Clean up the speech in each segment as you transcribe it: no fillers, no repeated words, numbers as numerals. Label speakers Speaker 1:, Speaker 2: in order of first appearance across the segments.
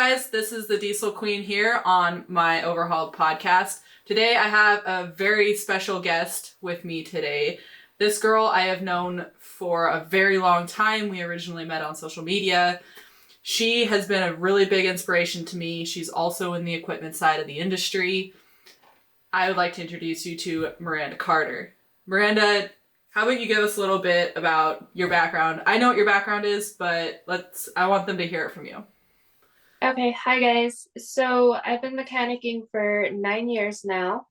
Speaker 1: guys, this is the Diesel Queen here on my Overhauled podcast. Today I have a very special guest with me today. This girl I have known for a very long time. We originally met on social media. She has been a really big inspiration to me. She's also in the equipment side of the industry. I would like to introduce you to Myranda Carter. Miranda, how about you give us a little bit about your background? I know what your background is, but I want them to hear it from you.
Speaker 2: Okay, hi guys. So I've been mechanicking for 9 years now.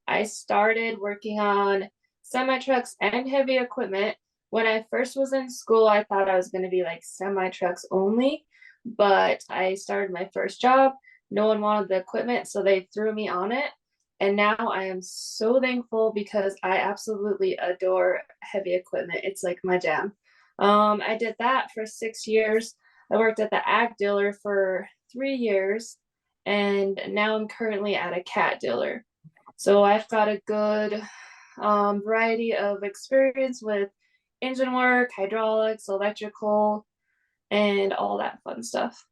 Speaker 2: I started working on semi-trucks and heavy equipment. When I first was in school, I thought I was going to be like semi-trucks only, but I started my first job. No one wanted the equipment, so they threw me on it. And now I am so thankful because I absolutely adore heavy equipment. It's like my jam. I did that for 6 years. I worked at the ag dealer for 3 years, and now I'm currently at a cat dealer. So I've got a good variety of experience with engine work, hydraulics, electrical, and all that fun stuff.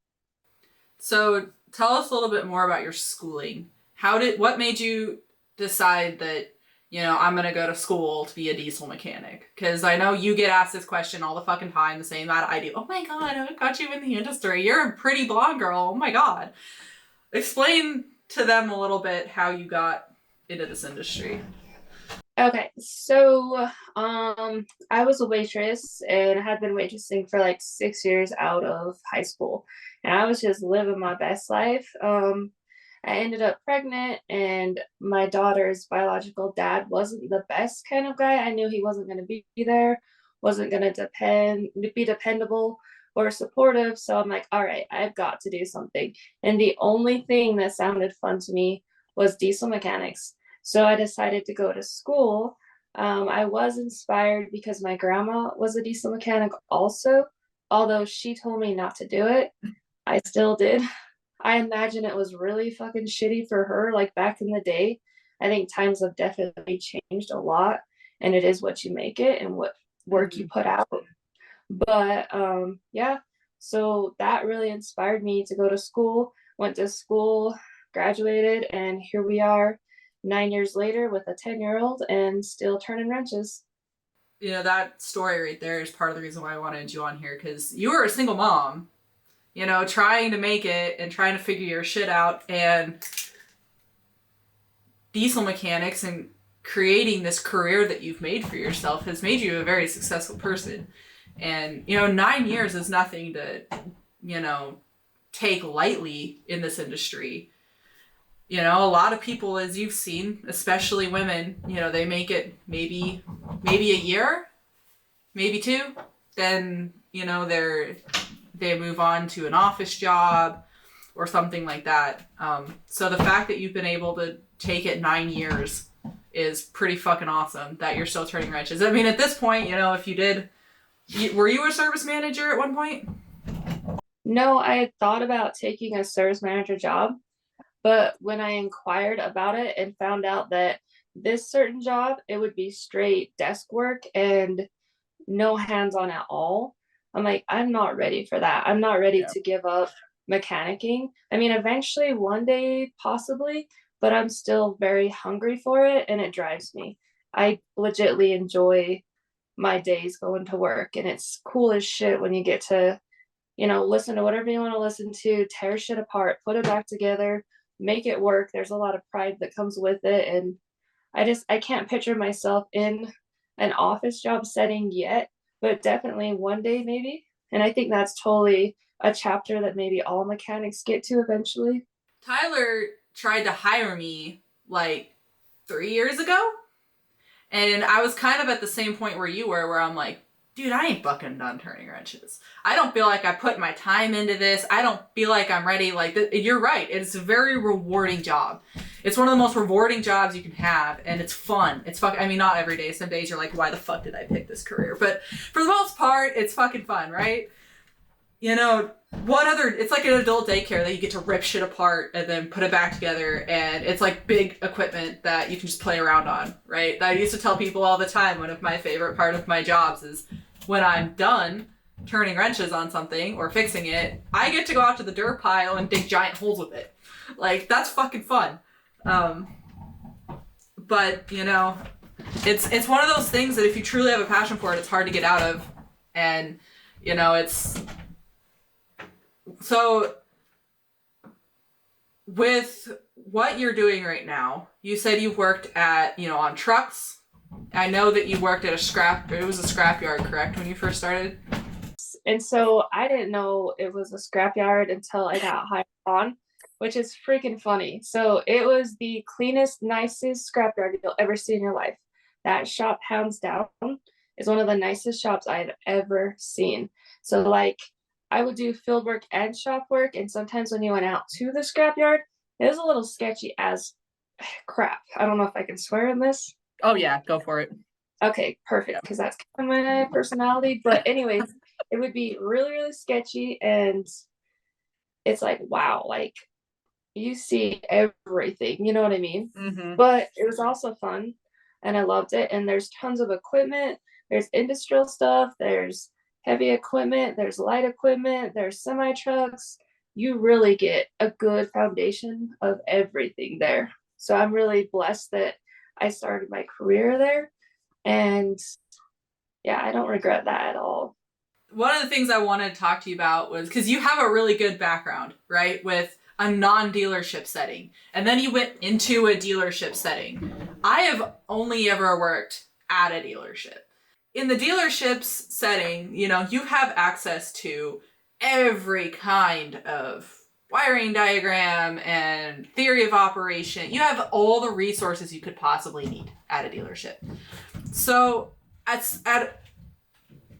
Speaker 1: So tell us a little bit more about your schooling. What made you decide that, I'm going to go to school to be a diesel mechanic? Because I know you get asked this question all the fucking time, the same that I do. Oh my God, I got you in the industry. You're a pretty blonde girl. Oh my God. Explain to them a little bit how you got into this industry.
Speaker 2: Okay, so I was a waitress and had been waitressing for like 6 years out of high school. And I was just living my best life. I ended up pregnant, and my daughter's biological dad wasn't the best kind of guy. I knew he wasn't going to be there, wasn't going to be dependable or supportive. So I'm like, all right, I've got to do something. And the only thing that sounded fun to me was diesel mechanics. So I decided to go to school. I was inspired because my grandma was a diesel mechanic also, although she told me not to do it. I still did. I imagine it was really fucking shitty for her, like back in the day. I think times have definitely changed a lot, and it is what you make it and what work you put out. But yeah, so that really inspired me to go to school. Went to school, graduated, and here we are 9 years later with a 10-year-old and still turning wrenches.
Speaker 1: That story right there is part of the reason why I wanted you on here, because you were a single mom, trying to make it and trying to figure your shit out, and diesel mechanics and creating this career that you've made for yourself has made you a very successful person. And, 9 years is nothing to, take lightly in this industry. A lot of people, as you've seen, especially women, they make it maybe a year, maybe two, then, they move on to an office job or something like that. So the fact that you've been able to take it 9 years is pretty fucking awesome, that you're still turning wrenches. I mean, at this point, if you did, were you a service manager at one point?
Speaker 2: No, I had thought about taking a service manager job, but when I inquired about it and found out that this certain job, it would be straight desk work and no hands-on at all, I'm like, I'm not ready for that. I'm not ready to give up mechanicking. I mean, eventually, one day, possibly, but I'm still very hungry for it, and it drives me. I legitimately enjoy my days going to work, and it's cool as shit when you get to, listen to whatever you want to listen to, tear shit apart, put it back together, make it work. There's a lot of pride that comes with it, and I can't picture myself in an office job setting yet, but definitely one day maybe. And I think that's totally a chapter that maybe all mechanics get to eventually.
Speaker 1: Tyler tried to hire me like 3 years ago. And I was kind of at the same point where you were, where I'm like, dude, I ain't fucking done turning wrenches. I don't feel like I put my time into this. I don't feel like I'm ready. Like, you're right. It's a very rewarding job. It's one of the most rewarding jobs you can have, and it's fun. I mean, not every day. Some days you're like, why the fuck did I pick this career? But for the most part, it's fucking fun, right? It's like an adult daycare that you get to rip shit apart and then put it back together, and it's like big equipment that you can just play around on, right? I used to tell people all the time, one of my favorite part of my jobs is when I'm done, turning wrenches on something or fixing it, I get to go out to the dirt pile and dig giant holes with it. Like, that's fucking fun. But, you know, it's one of those things that if you truly have a passion for it, it's hard to get out of. And, you know, it's... So, with what you're doing right now, you said you've worked at, you know, on trucks. I know that you worked at it was a scrapyard, correct, when you first started?
Speaker 2: And so I didn't know it was a scrapyard until I got hired on, which is freaking funny. So it was the cleanest, nicest scrapyard you'll ever see in your life. That shop, hands down, is one of the nicest shops I've ever seen. So, like, I would do field work and shop work, and sometimes when you went out to the scrapyard, it was a little sketchy as crap. I don't know if I can swear in this.
Speaker 1: Oh yeah, go for it.
Speaker 2: Okay, perfect, because that's kind of my personality. But anyways, it would be really, really sketchy, and it's like, wow, like you see everything, you know what I mean?
Speaker 1: Mm-hmm.
Speaker 2: But it was also fun, and I loved it. And there's tons of equipment. There's industrial stuff. There's heavy equipment. There's light equipment. There's semi trucks. You really get a good foundation of everything there. So I'm really blessed that I started my career there. And yeah, I don't regret that at all.
Speaker 1: One of the things I wanted to talk to you about was because you have a really good background, right, with a non-dealership setting, and then you went into a dealership setting. I have only ever worked at a dealership. In the dealership's setting, you know, you have access to every kind of wiring diagram and theory of operation. You have all the resources you could possibly need at a dealership. So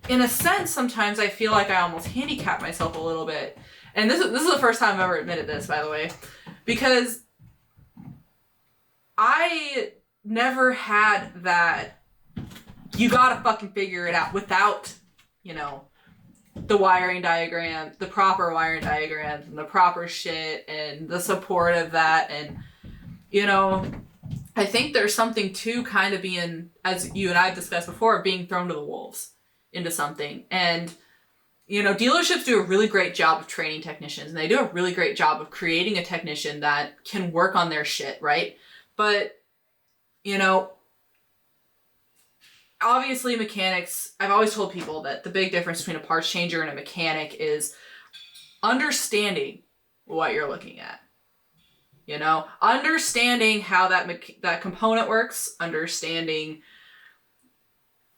Speaker 1: in a sense, sometimes I feel like I almost handicap myself a little bit. And this is the first time I've ever admitted this, by the way, because I never had that you gotta fucking figure it out without, you know, the wiring diagram, the proper wiring diagrams and the proper shit and the support of that. And, you know, I think there's something to kind of being, as you and I've discussed before, being thrown to the wolves into something. And, you know, dealerships do a really great job of training technicians, and they do a really great job of creating a technician that can work on their shit, right? But, you know, obviously mechanics, I've always told people that the big difference between a parts changer and a mechanic is understanding what you're looking at. You know, understanding how that component works, understanding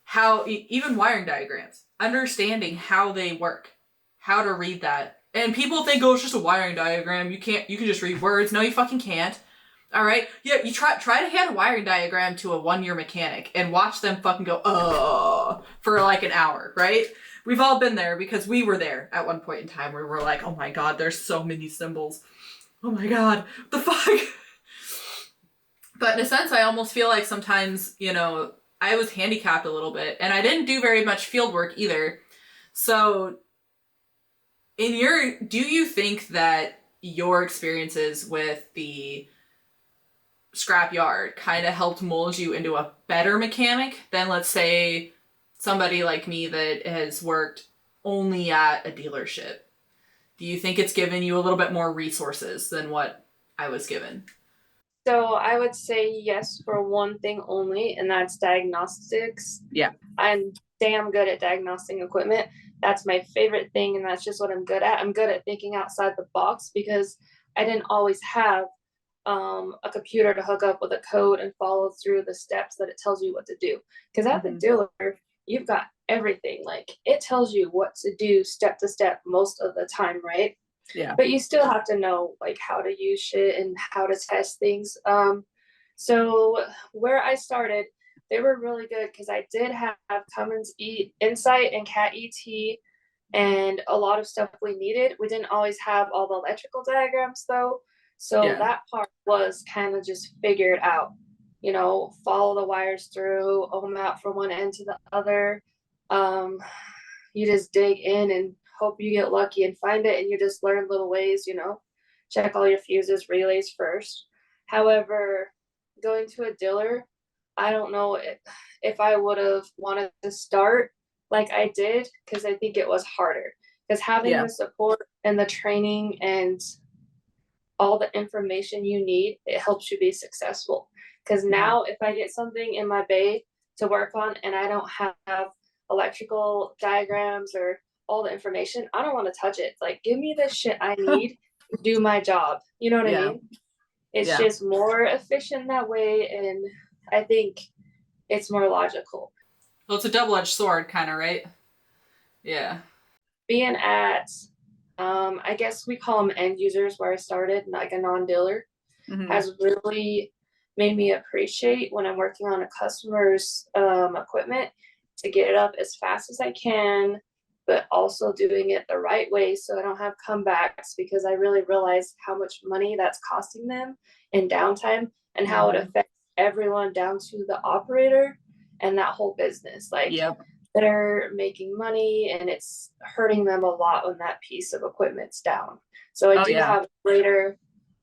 Speaker 1: how even wiring diagrams, understanding how they work, how to read that. And people think, oh, it's just a wiring diagram. You can just read words. No, you fucking can't. All right. Yeah, you try to hand a wiring diagram to a 1-year mechanic and watch them fucking go, for like an hour, right? We've all been there because we were there at one point in time where we're like, oh my God, there's so many symbols. Oh my God, what the fuck? But in a sense, I almost feel like sometimes, you know, I was handicapped a little bit, and I didn't do very much field work either. So, do you think that your experiences with the scrapyard kind of helped mold you into a better mechanic than, let's say, somebody like me that has worked only at a dealership? Do you think it's given you a little bit more resources than what I was given?
Speaker 2: So I would say yes for one thing only, and that's diagnostics.
Speaker 1: Yeah.
Speaker 2: I'm damn good at diagnosing equipment. That's my favorite thing, and that's just what I'm good at. I'm good at thinking outside the box because I didn't always have a computer to hook up with a code and follow through the steps that it tells you what to do. Because at the dealer, you've got everything. Like, it tells you what to do step to step most of the time, right?
Speaker 1: Yeah.
Speaker 2: But you still have to know like how to use shit and how to test things. So where I started, they were really good because I did have Cummins Insight and Cat ET and a lot of stuff we needed. We didn't always have all the electrical diagrams though. So that part was kind of just figured out, you know, follow the wires through, ohm out from one end to the other. You just dig in and hope you get lucky and find it, and you just learn little ways, you know, check all your fuses, relays first. However, going to a dealer, I don't know if I would have wanted to start like I did because I think it was harder. Because having
Speaker 1: Yeah.
Speaker 2: the support and the training and all the information you need, it helps you be successful. Because now, if I get something in my bay to work on and I don't have electrical diagrams or all the information, I don't want to touch it. Like, give me the shit I need to do my job. You know what I
Speaker 1: Yeah.
Speaker 2: mean? It's
Speaker 1: Yeah.
Speaker 2: just more efficient that way. And I think it's more logical.
Speaker 1: Well, it's a double-edged sword, kind of, right? Yeah.
Speaker 2: Being at, I guess we call them end users where I started, like a non-dealer, has really made me appreciate when I'm working on a customer's equipment to get it up as fast as I can, but also doing it the right way so I don't have comebacks, because I really realized how much money that's costing them in downtime and how it affects everyone down to the operator and that whole business. Like,
Speaker 1: Yep.
Speaker 2: they're making money and it's hurting them a lot when that piece of equipment's down. So I do have greater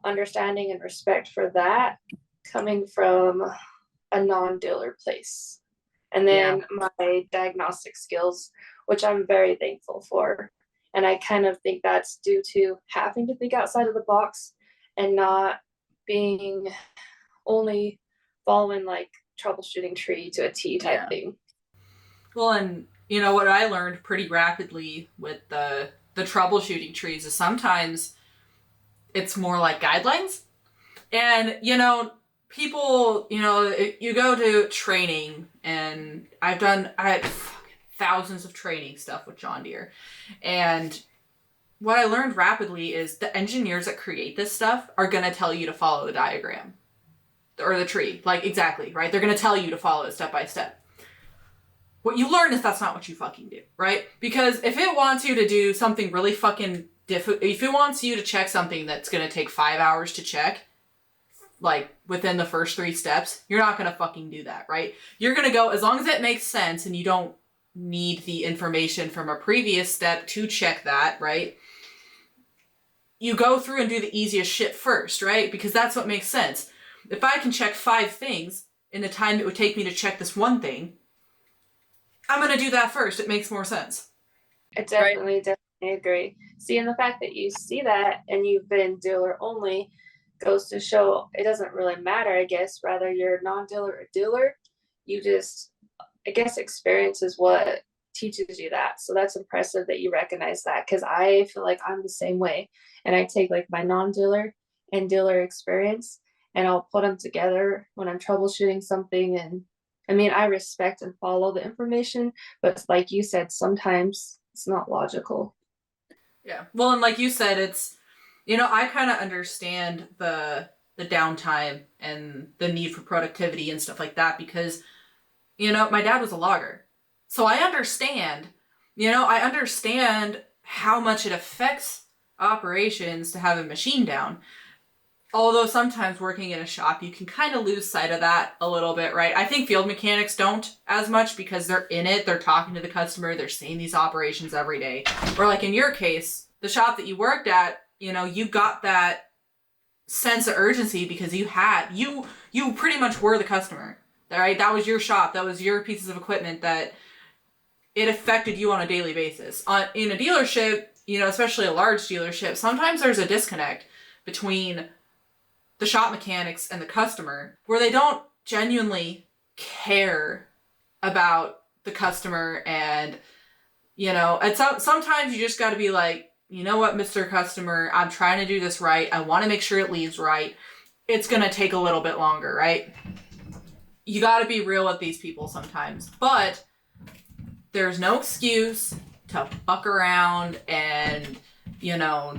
Speaker 2: understanding and respect for that coming from a non-dealer place. And then my diagnostic skills, which I'm very thankful for. And I kind of think that's due to having to think outside of the box and not being only following like troubleshooting tree to a T type thing.
Speaker 1: Well, and you know what I learned pretty rapidly with the troubleshooting trees is sometimes it's more like guidelines. And, you know, people, you know, you go to training, and I had thousands of training stuff with John Deere. And what I learned rapidly is the engineers that create this stuff are going to tell you to follow the diagram or the tree. Like, exactly, right? They're going to tell you to follow it step by step. What you learn is that's not what you fucking do, right? Because if it wants you to do something really fucking difficult, if it wants you to check something that's going to take 5 hours to check, like within the first 3 steps, you're not going to fucking do that, right? You're going to go, as long as it makes sense and you don't need the information from a previous step to check that, right? You go through and do the easiest shit first, right? Because that's what makes sense. If I can check 5 things in the time it would take me to check this one thing, I'm going to do that first. It makes more sense.
Speaker 2: I definitely agree. See, and the fact that you see that and you've been dealer only goes to show it doesn't really matter, I guess. Rather you're non-dealer or dealer, you just, I guess, experience is what teaches you that. So that's impressive that you recognize that, because I feel like I'm the same way. And I take like my non-dealer and dealer experience and I'll put them together when I'm troubleshooting something. And I mean, I respect and follow the information, but like you said, sometimes it's not logical.
Speaker 1: Yeah. Well, and like you said, it's, you know, I kind of understand the downtime and the need for productivity and stuff like that because, you know, my dad was a logger. So I understand how much it affects operations to have a machine down. Although sometimes working in a shop, you can kind of lose sight of that a little bit, right? I think field mechanics don't as much because they're in it. They're talking to the customer. They're seeing these operations every day. Or like in your case, the shop that you worked at, you know, you got that sense of urgency because you pretty much were the customer, right? That was your shop. That was your pieces of equipment that it affected you on a daily basis. In a dealership, you know, especially a large dealership, sometimes there's a disconnect between the shop mechanics and the customer where they don't genuinely care about the customer. And, you know, and sometimes you just got to be like, you know what, Mr. Customer, I'm trying to do this right. I want to make sure it leaves right. It's going to take a little bit longer, right? You got to be real with these people sometimes. But there's no excuse to fuck around and, you know,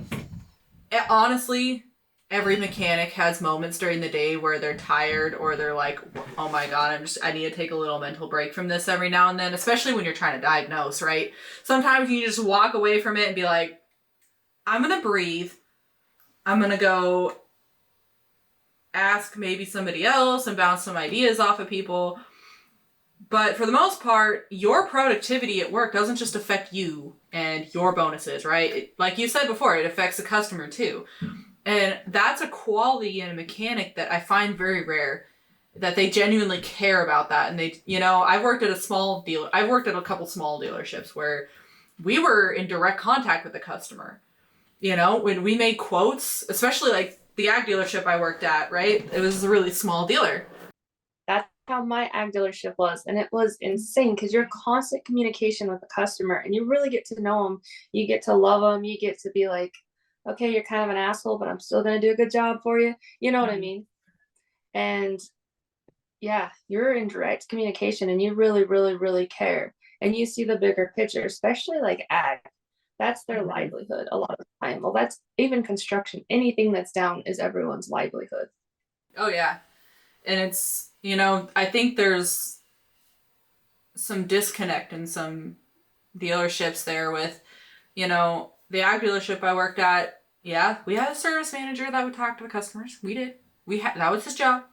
Speaker 1: honestly, every mechanic has moments during the day where they're tired or they're like, oh my God, I need to take a little mental break from this every now and then, especially when you're trying to diagnose, right? Sometimes you just walk away from it and be like, I'm going to breathe. I'm going to go ask maybe somebody else and bounce some ideas off of people. But for the most part, your productivity at work doesn't just affect you and your bonuses, right? Like you said before, it affects the customer too. And that's a quality in a mechanic that I find very rare, that they genuinely care about that. And they, I've worked at a couple small dealerships where we were in direct contact with the customer. When we made quotes, especially like the ag dealership I worked at, right? It was a really small dealer.
Speaker 2: That's how my ag dealership was. And it was insane because you're constant communication with the customer and you really get to know them. You get to love them. You get to be like, okay, you're kind of an asshole, but I'm still going to do a good job for you. You know what I mean? And yeah, you're in direct communication and you really, really, really care. And you see the bigger picture, especially like ag. That's their livelihood a lot of the time. Well, that's even construction. Anything that's down is everyone's livelihood.
Speaker 1: Oh, yeah. And it's, I think there's some disconnect in some dealerships there with, the ag dealership I worked at. Yeah, we had a service manager that would talk to the customers. We did. That was his job.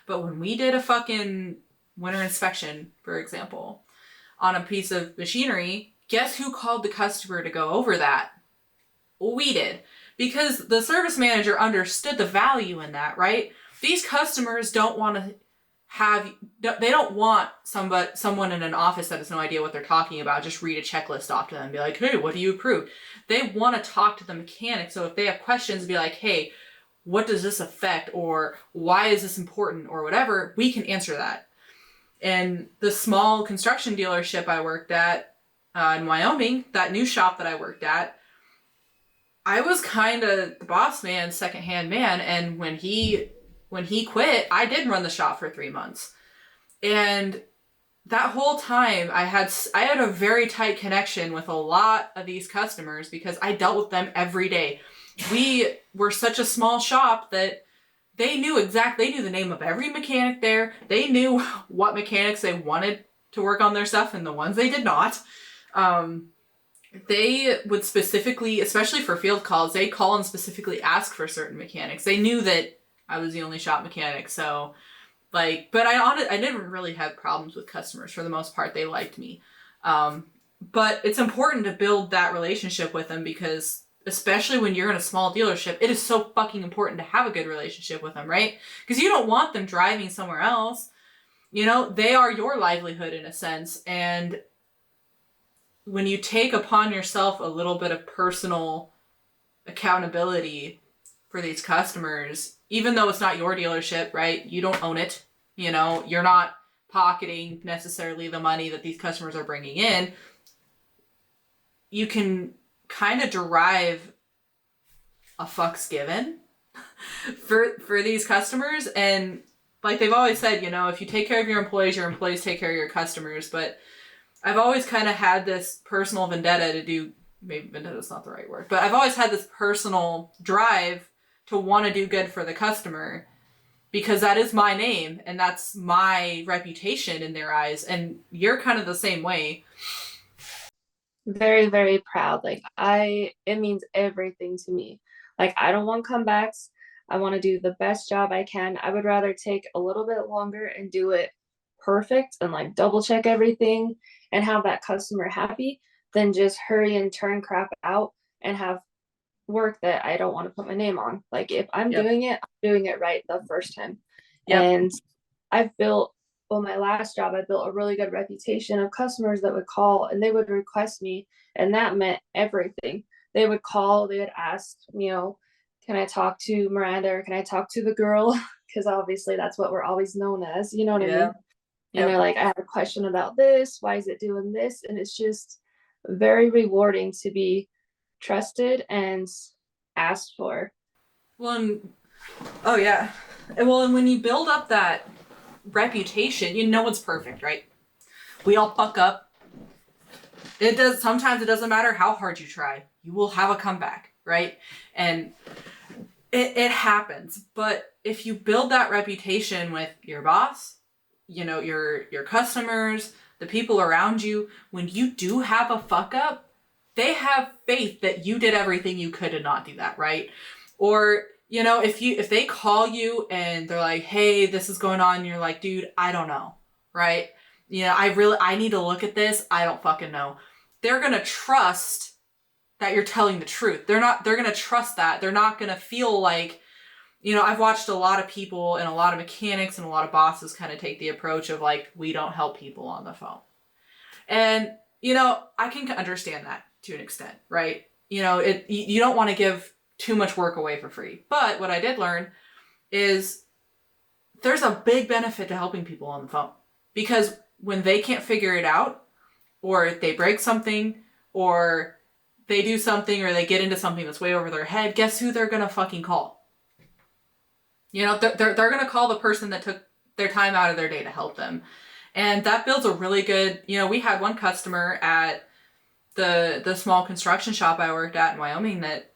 Speaker 1: But when we did a fucking winter inspection, for example, on a piece of machinery, guess who called the customer to go over that? We did. Because the service manager understood the value in that, right? These customers don't want to they don't want someone in an office that has no idea what they're talking about just read a checklist off to them and be like, hey, what do you approve? They want to talk to the mechanic. So if they have questions, be like, hey, what does this affect? Or why is this important? Or whatever, we can answer that. And the small construction dealership I worked at in Wyoming, that new shop that I worked at, I was kind of the boss man, secondhand man. And when he quit, I did run the shop for 3 months. And that whole time I had a very tight connection with a lot of these customers because I dealt with them every day. We were such a small shop that they knew the name of every mechanic there. They knew what mechanics they wanted to work on their stuff and the ones they did not. They would specifically, especially for field calls, they'd call and specifically ask for certain mechanics. They knew that I was the only shop mechanic, so but I didn't really have problems with customers for the most part. They liked me. But it's important to build that relationship with them because especially when you're in a small dealership, it is so fucking important to have a good relationship with them, right? Because you don't want them driving somewhere else. They are your livelihood in a sense. And when you take upon yourself a little bit of personal accountability for these customers, even though it's not your dealership, right? You don't own it. You're not pocketing necessarily the money that these customers are bringing in. You can kind of derive a fucks given for these customers. And like they've always said, if you take care of your employees take care of your customers. But I've always kind of had this personal vendetta to do, maybe vendetta's not the right word, but I've always had this personal drive to want to do good for the customer because that is my name and that's my reputation in their eyes. And you're kind of the same way.
Speaker 2: Very, very proud. Like it means everything to me. Like I don't want comebacks. I want to do the best job I can. I would rather take a little bit longer and do it perfect and like double check everything and have that customer happy than just hurry and turn crap out and have work that I don't want to put my name on. Like if I'm doing it, I'm doing it right the first time. And I've built, my last job, I built a really good reputation of customers that would call and they would request me. And that meant everything. They would call, they would ask, can I talk to Miranda or can I talk to the girl? Because obviously that's what we're always known as, you know what I mean? And they're like, I have a question about this. Why is it doing this? And it's just very rewarding to be trusted and asked for.
Speaker 1: And when you build up that reputation, no one's perfect, right? We all fuck up. Sometimes it doesn't matter how hard you try. You will have a comeback, right? And it happens. But if you build that reputation with your boss, your customers, the people around you, when you do have a fuck up, they have faith that you did everything you could to not do that, right? Or, if they call you and they're like, hey, this is going on, and you're like, dude, I don't know, right? I need to look at this. I don't fucking know. They're going to trust that you're telling the truth. They're going to trust that. They're not going to feel like I've watched a lot of people and a lot of mechanics and a lot of bosses kind of take the approach of like, we don't help people on the phone. And, I can understand that to an extent, right? You don't want to give too much work away for free. But what I did learn is there's a big benefit to helping people on the phone, because when they can't figure it out, or they break something, or they do something, or they get into something that's way over their head, guess who they're going to fucking call? They're going to call the person that took their time out of their day to help them. And that builds a really good, we had one customer at the small construction shop I worked at in Wyoming that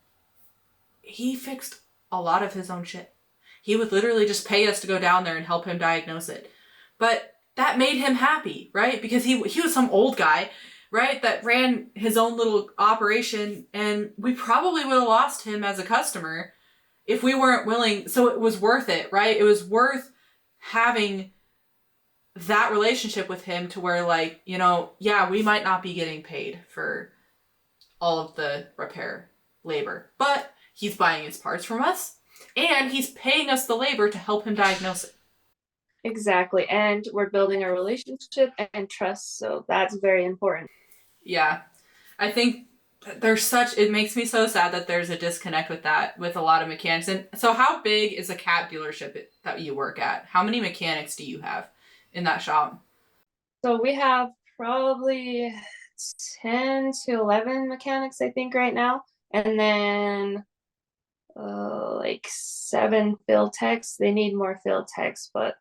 Speaker 1: he fixed a lot of his own shit. He would literally just pay us to go down there and help him diagnose it. But that made him happy, right? Because he was some old guy, right, that ran his own little operation, and we probably would have lost him as a customer if we weren't willing. So it was worth it, right? It was worth having that relationship with him to where, like, yeah, we might not be getting paid for all of the repair labor, but he's buying his parts from us and he's paying us the labor to help him diagnose it.
Speaker 2: Exactly. And we're building a relationship and trust. So that's very important.
Speaker 1: Yeah. I think it makes me so sad that there's a disconnect with that with a lot of mechanics. And so how big is a cat dealership that you work at? How many mechanics do you have in that shop?
Speaker 2: So we have probably 10 to 11 mechanics, I think, right now. And then like 7 field techs. They need more field techs, but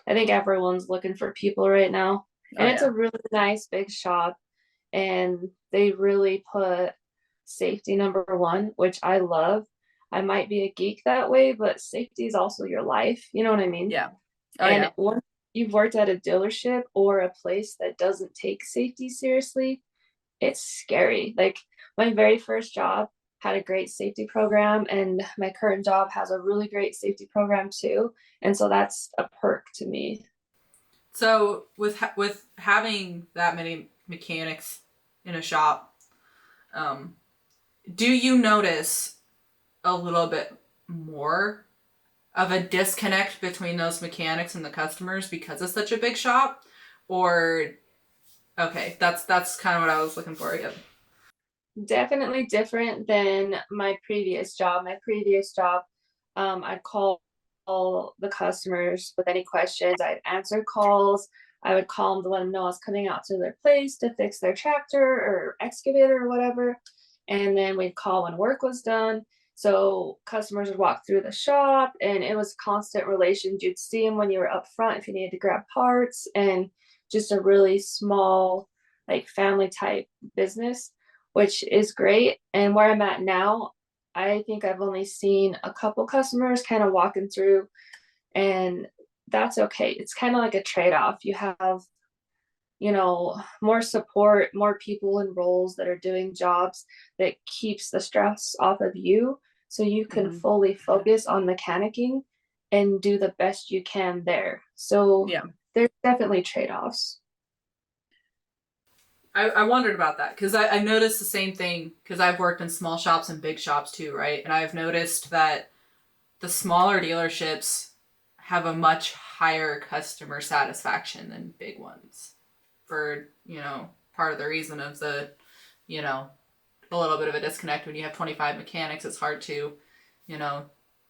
Speaker 2: I think everyone's looking for people right now. And it's a really nice big shop, and they really put safety number one, which I love. I might be a geek that way, but safety is also your life. You know what I mean?
Speaker 1: Yeah.
Speaker 2: And once you've worked at a dealership or a place that doesn't take safety seriously, it's scary. Like my very first job had a great safety program, and my current job has a really great safety program too. And so that's a perk to me.
Speaker 1: So with having that many mechanics in a shop, do you notice a little bit more of a disconnect between those mechanics and the customers because it's such a big shop? Or okay, that's kind of what I was looking for. Yep.
Speaker 2: Definitely different than my previous job. My previous job, I'd call all the customers with any questions. I'd answer calls. I would call them to let them know I was coming out to their place to fix their tractor or excavator or whatever. And then we'd call when work was done. So customers would walk through the shop, and it was constant relations. You'd see them when you were up front if you needed to grab parts, and just a really small, like family type business, which is great. And where I'm at now, I think I've only seen a couple customers kind of walking through, and that's okay. It's kind of like a trade-off. You have, more support, more people in roles that are doing jobs that keeps the stress off of you, so you can fully focus on mechanicking and do the best you can there. So
Speaker 1: Yeah.
Speaker 2: there's definitely trade-offs.
Speaker 1: I wondered about that because I noticed the same thing because I've worked in small shops and big shops too, right? And I've noticed that the smaller dealerships have a much higher customer satisfaction than big ones for, part of the reason of the, a little bit of a disconnect. When you have 25 mechanics, it's hard to,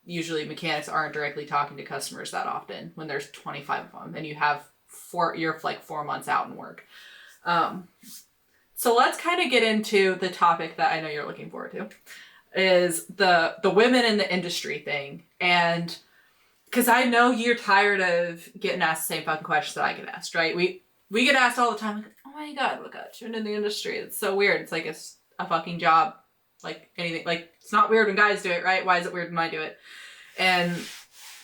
Speaker 1: usually mechanics aren't directly talking to customers that often when there's 25 of them and you're like 4 months out in work. So let's kind of get into the topic that I know you're looking forward to, is the women in the industry thing. And because I know you're tired of getting asked the same fucking questions that I get asked, right? We get asked all the time, like, oh my God, look at you in the industry. It's so weird. It's like it's a fucking job, like anything. Like, it's not weird when guys do it, right? Why is it weird when I do it? And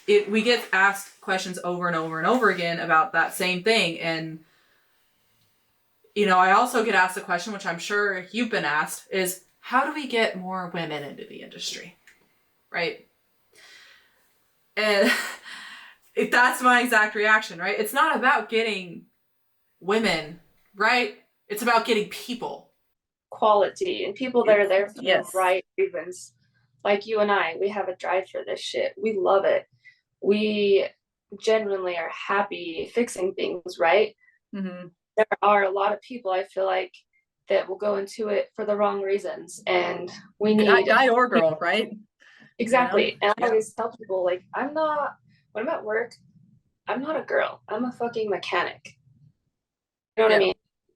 Speaker 1: we get asked questions over and over and over again about that same thing. And I also get asked the question, which I'm sure you've been asked, is how do we get more women into the industry? Right? And that's my exact reaction, right? It's not about getting women, right? It's about getting people.
Speaker 2: Quality and people that are there for the right reasons. like you and I, we have a drive for this shit. We love it. We genuinely are happy fixing things, right?
Speaker 1: Mm-hmm.
Speaker 2: There are a lot of people, I feel like, that will go into it for the wrong reasons. And we need,
Speaker 1: Guy or girl, right? You know?
Speaker 2: exactly. And I
Speaker 1: Yeah.
Speaker 2: always tell people, like, when I'm at work, I'm not a girl. I'm a fucking mechanic. You know what I
Speaker 1: Yeah.
Speaker 2: mean?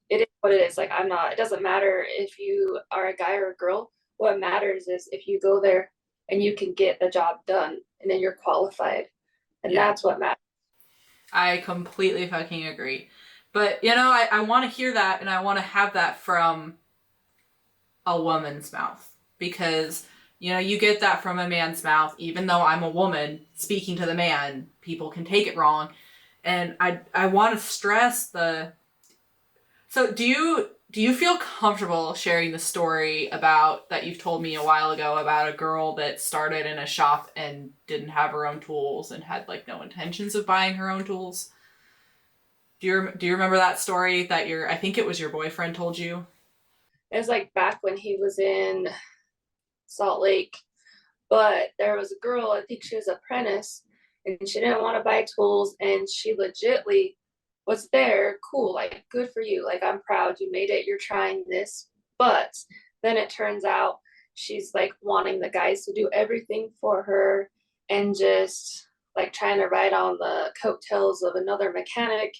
Speaker 2: It is what it is. Like, I'm not, it doesn't matter if you are a guy or a girl. What matters is if you go there and you can get the job done and then you're qualified. And
Speaker 1: Yeah.
Speaker 2: that's what matters.
Speaker 1: I completely fucking agree. But, I want to hear that and I want to have that from a woman's mouth because, you get that from a man's mouth. Even though I'm a woman speaking to the man, people can take it wrong. And I want to stress so do you feel comfortable sharing the story about that you've told me a while ago about a girl that started in a shop and didn't have her own tools and had like no intentions of buying her own tools? Do you remember that story that I think it was your boyfriend told you?
Speaker 2: It was like back when he was in Salt Lake, but there was a girl, I think she was an apprentice, and she didn't want to buy tools, and she legitly was there. Cool, like good for you. Like I'm proud you made it. You're trying this, but then it turns out she's like wanting the guys to do everything for her and just like trying to ride on the coattails of another mechanic,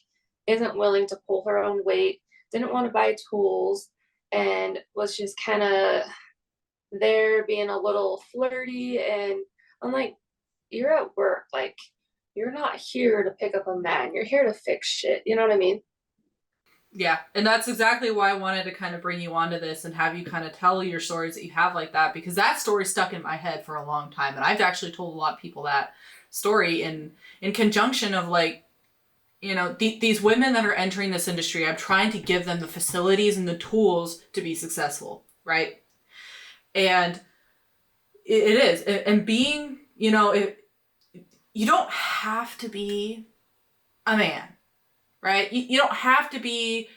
Speaker 2: isn't willing to pull her own weight, didn't want to buy tools, and was just kind of there being a little flirty. And I'm like, you're at work. Like, you're not here to pick up a man. You're here to fix shit. You know what I mean?
Speaker 1: Yeah, and that's exactly why I wanted to kind of bring you onto this and have you kind of tell your stories that you have like that, because that story stuck in my head for a long time, and I've actually told a lot of people that story in conjunction of like, these women that are entering this industry. I'm trying to give them the facilities and the tools to be successful, right? And it is, and being, you don't have to be a man, right? You don't have to be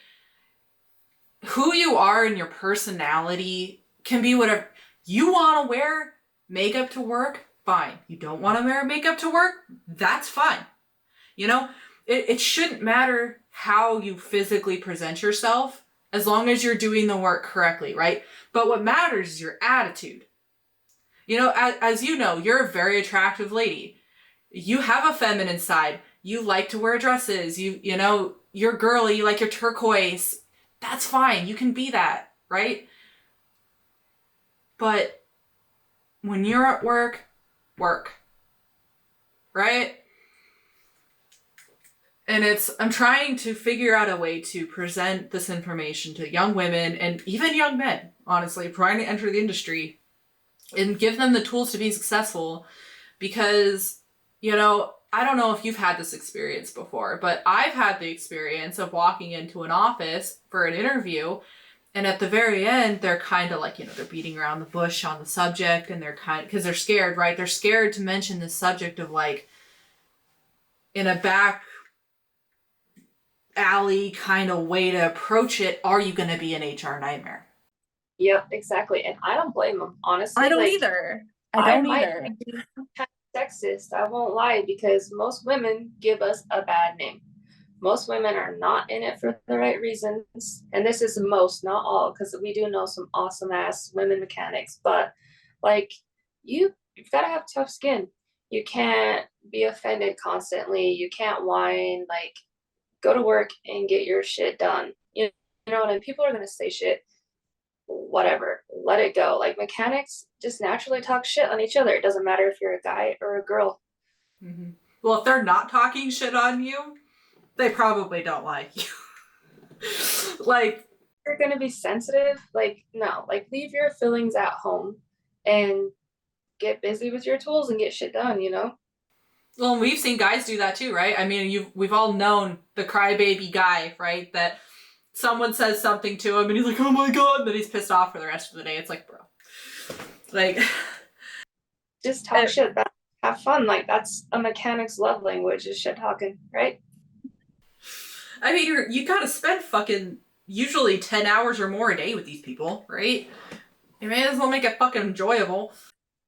Speaker 1: who you are, and your personality can be whatever. You want to wear makeup to work? Fine. You don't want to wear makeup to work? That's fine. It shouldn't matter how you physically present yourself as long as you're doing the work correctly, right? But what matters is your attitude. As you know, you're a very attractive lady. You have a feminine side. You like to wear dresses. You're girly. You like your turquoise. That's fine. You can be that, right? But when you're at work, work, right? And I'm trying to figure out a way to present this information to young women and even young men, honestly, trying to enter the industry and give them the tools to be successful. Because, I don't know if you've had this experience before, but I've had the experience of walking into an office for an interview, and at the very end, they're kind of like, they're beating around the bush on the subject, and they're because they're scared, right? They're scared to mention the subject of like, in a back alley kind of way to approach it, are you going to be an HR nightmare?
Speaker 2: Yep, exactly. And I don't blame them, honestly.
Speaker 1: I don't
Speaker 2: Like,
Speaker 1: either. I
Speaker 2: I
Speaker 1: don't
Speaker 2: might
Speaker 1: either.
Speaker 2: be kind of sexist. I won't lie, because most women give us a bad name. Most women are not in it for the right reasons. And this is most, not all, because we do know some awesome ass women mechanics. But like, you've got to have tough skin. You can't be offended constantly. You can't whine. Like, go to work and get your shit done. You know what I mean? People are gonna say shit, whatever. Let it go. Like mechanics just naturally talk shit on each other. It doesn't matter if you're a guy or a girl.
Speaker 1: Mm-hmm. Well, if they're not talking shit on you, they probably don't like you. Like,
Speaker 2: You're gonna be sensitive. Like, no, like leave your feelings at home and get busy with your tools and get shit done, you know?
Speaker 1: well, we've seen guys do that too, right? I mean, we've all known the crybaby guy, right? That someone says something to him and he's like, oh my god, and then he's pissed off for the rest of the day. It's like, bro. Like,
Speaker 2: Just talk shit about have fun. Like that's a mechanic's love language is shit talking, right?
Speaker 1: I mean, you gotta spend fucking usually 10 hours or more a day with these people, right? You may as well make it fucking enjoyable.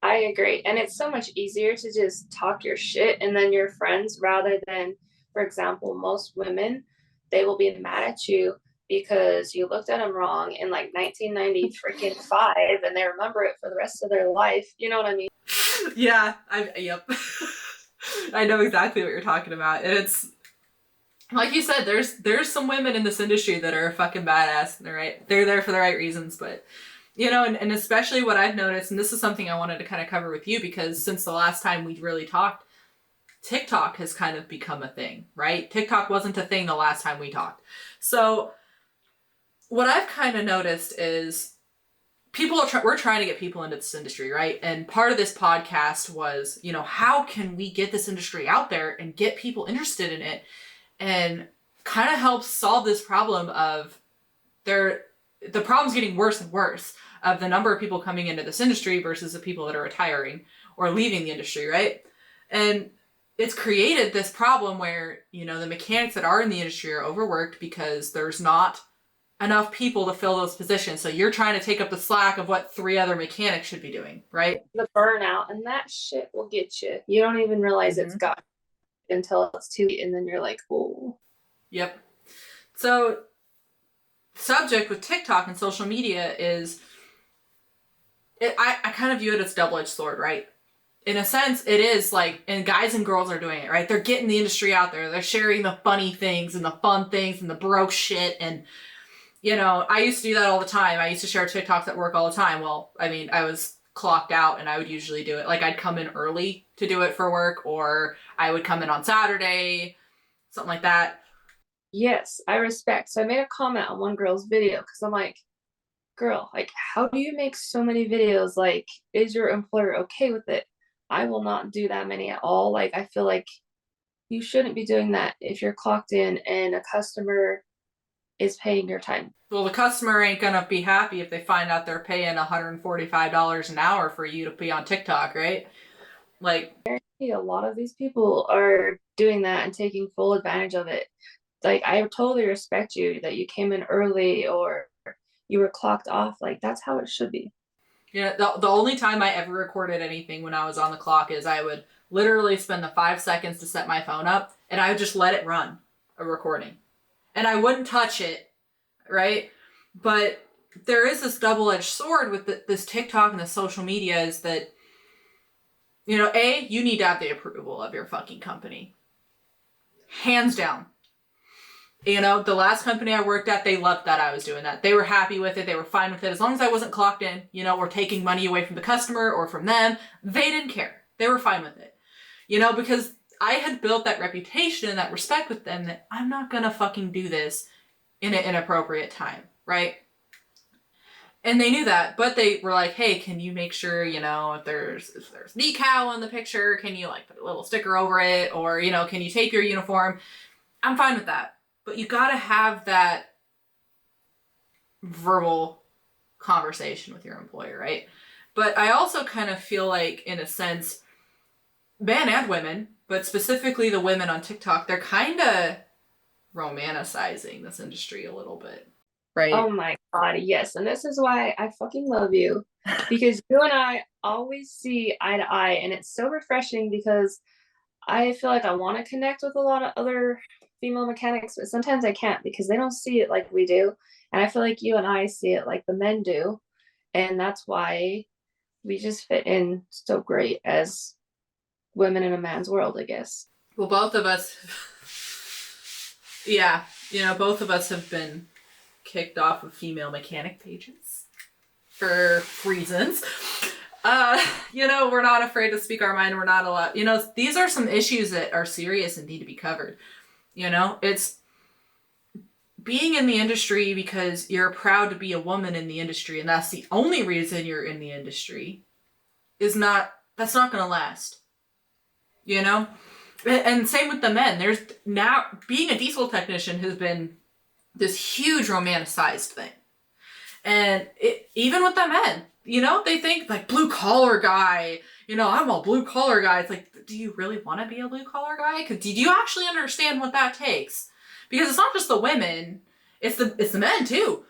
Speaker 2: I agree. And it's so much easier to just talk your shit and then your friends rather than, for example, most women, they will be mad at you because you looked at them wrong in like 1990 freaking 5 and they remember it for the rest of their life. You know what I mean?
Speaker 1: Yeah, yep. I know exactly what you're talking about. And it's like you said, there's some women in this industry that are fucking badass. They're there for the right reasons, but and especially what I've noticed, and this is something I wanted to kind of cover with you because since the last time we really talked, TikTok has kind of become a thing, right? TikTok wasn't a thing the last time we talked. So what I've kind of noticed is we're trying to get people into this industry, right? And part of this podcast was, how can we get this industry out there and get people interested in it and kind of help solve this problem of the problem's getting worse and worse of the number of people coming into this industry versus the people that are retiring or leaving the industry, right? And it's created this problem where, the mechanics that are in the industry are overworked because there's not enough people to fill those positions. So you're trying to take up the slack of what 3 other mechanics should be doing, right?
Speaker 2: The burnout, and that shit will get you. You don't even realize it's got until it's too late, and then you're like, oh.
Speaker 1: Yep. So subject with TikTok and social media is, I kind of view it as double-edged sword, right? In a sense, it is like, and guys and girls are doing it, right? They're getting the industry out there. They're sharing the funny things and the fun things and the broke shit. And, I used to do that all the time. I used to share TikToks at work all the time. Well, I mean, I was clocked out and I would usually do it. Like I'd come in early to do it for work, or I would come in on Saturday, something like that.
Speaker 2: Yes, I respect. So I made a comment on one girl's video because I'm like, girl, like, how do you make so many videos? Like, is your employer okay with it? I will not do that many at all. Like, I feel like you shouldn't be doing that if you're clocked in and a customer is paying your time.
Speaker 1: Well, the customer ain't gonna be happy if they find out they're paying $145 an hour for you to be on TikTok, right? Like,
Speaker 2: a lot of these people are doing that and taking full advantage of it. Like, I totally respect you that you came in early or you were clocked off. Like, that's how it should be.
Speaker 1: Yeah, the only time I ever recorded anything when I was on the clock is I would literally spend the 5 seconds to set my phone up and I would just let it run a recording. And I wouldn't touch it, right? But there is this double-edged sword with this TikTok and the social media is that, you need to have the approval of your fucking company. Hands down. The last company I worked at, they loved that I was doing that. They were happy with it. They were fine with it. As long as I wasn't clocked in, or taking money away from the customer or from them, they didn't care. They were fine with it. Because I had built that reputation and that respect with them that I'm not going to fucking do this in an inappropriate time, right? And they knew that, but they were like, hey, can you make sure, if there's decal on the picture, can you like put a little sticker over it? Or, can you tape your uniform? I'm fine with that. But you gotta have that verbal conversation with your employer, right? But I also kind of feel like, in a sense, men and women, but specifically the women on TikTok, they're kind of romanticizing this industry a little bit. Right.
Speaker 2: Oh my God, yes. And this is why I fucking love you. Because you and I always see eye to eye. And it's so refreshing because I feel like I want to connect with a lot of other female mechanics, but sometimes I can't because they don't see it like we do. And I feel like you and I see it like the men do. And that's why we just fit in so great as women in a man's world, I guess.
Speaker 1: Well, both of us, yeah, both of us have been kicked off of female mechanic pages for reasons. We're not afraid to speak our mind. We're not allowed, these are some issues that are serious and need to be covered. It's being in the industry because you're proud to be a woman in the industry and that's the only reason you're in the industry that's not going to last. And same with the men. There's now being a diesel technician has been this huge romanticized thing. And even with the men, they think like blue collar guy, I'm a blue collar guy. It's like, do you really want to be a blue collar guy? Because do you actually understand what that takes? Because it's not just the women, it's the men too.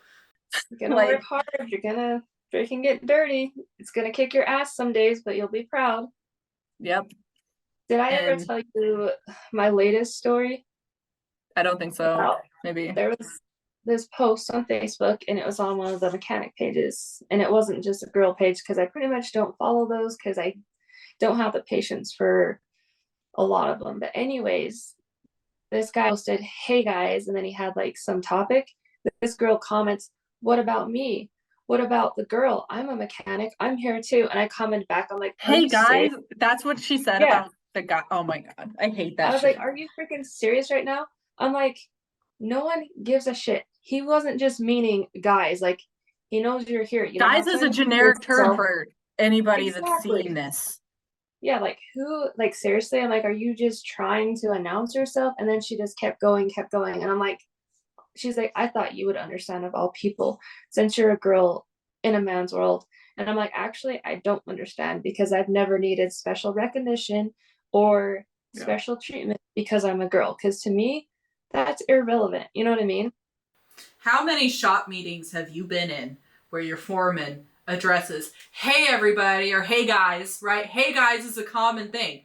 Speaker 2: You're gonna work hard. You're gonna freaking get dirty. It's gonna kick your ass some days, but you'll be proud.
Speaker 1: Yep.
Speaker 2: Did I ever
Speaker 1: And
Speaker 2: tell you my latest story?
Speaker 1: I don't think so.
Speaker 2: About
Speaker 1: Maybe.
Speaker 2: there was this post on Facebook, and it was on one of the mechanic pages, and it wasn't just a girl page because I pretty much don't follow those because I don't have the patience for a lot of them. But anyways, this guy posted, "Hey guys," and then he had like some topic. This girl comments, "What about me? What about the girl? I'm a mechanic. I'm here too." And I commented back, I'm like, "Are
Speaker 1: Hey
Speaker 2: you
Speaker 1: guys,
Speaker 2: serious?"
Speaker 1: that's what she said
Speaker 2: Yeah.
Speaker 1: about the guy. Oh my God. I hate
Speaker 2: I
Speaker 1: that
Speaker 2: was
Speaker 1: shit.
Speaker 2: like, "Are you freaking serious right now?" I'm like, no one gives a shit. He wasn't just meaning guys. Like, he knows you're here. You don't
Speaker 1: Guys
Speaker 2: have to
Speaker 1: is a generic term
Speaker 2: yourself.
Speaker 1: for anybody that's
Speaker 2: Exactly.
Speaker 1: seen this.
Speaker 2: Yeah, like who, like seriously, I'm like, are you just trying to announce yourself? And then she just kept going, kept going. And I'm like, she's like, I thought you would understand of all people, since you're a girl in a man's world. And I'm like, actually, I don't understand because I've never needed special recognition or special treatment because I'm a girl. Because to me, that's irrelevant. You know what I mean?
Speaker 1: How many shop meetings have you been in where your foreman addresses, hey everybody, or hey guys, right? Hey guys is a common thing,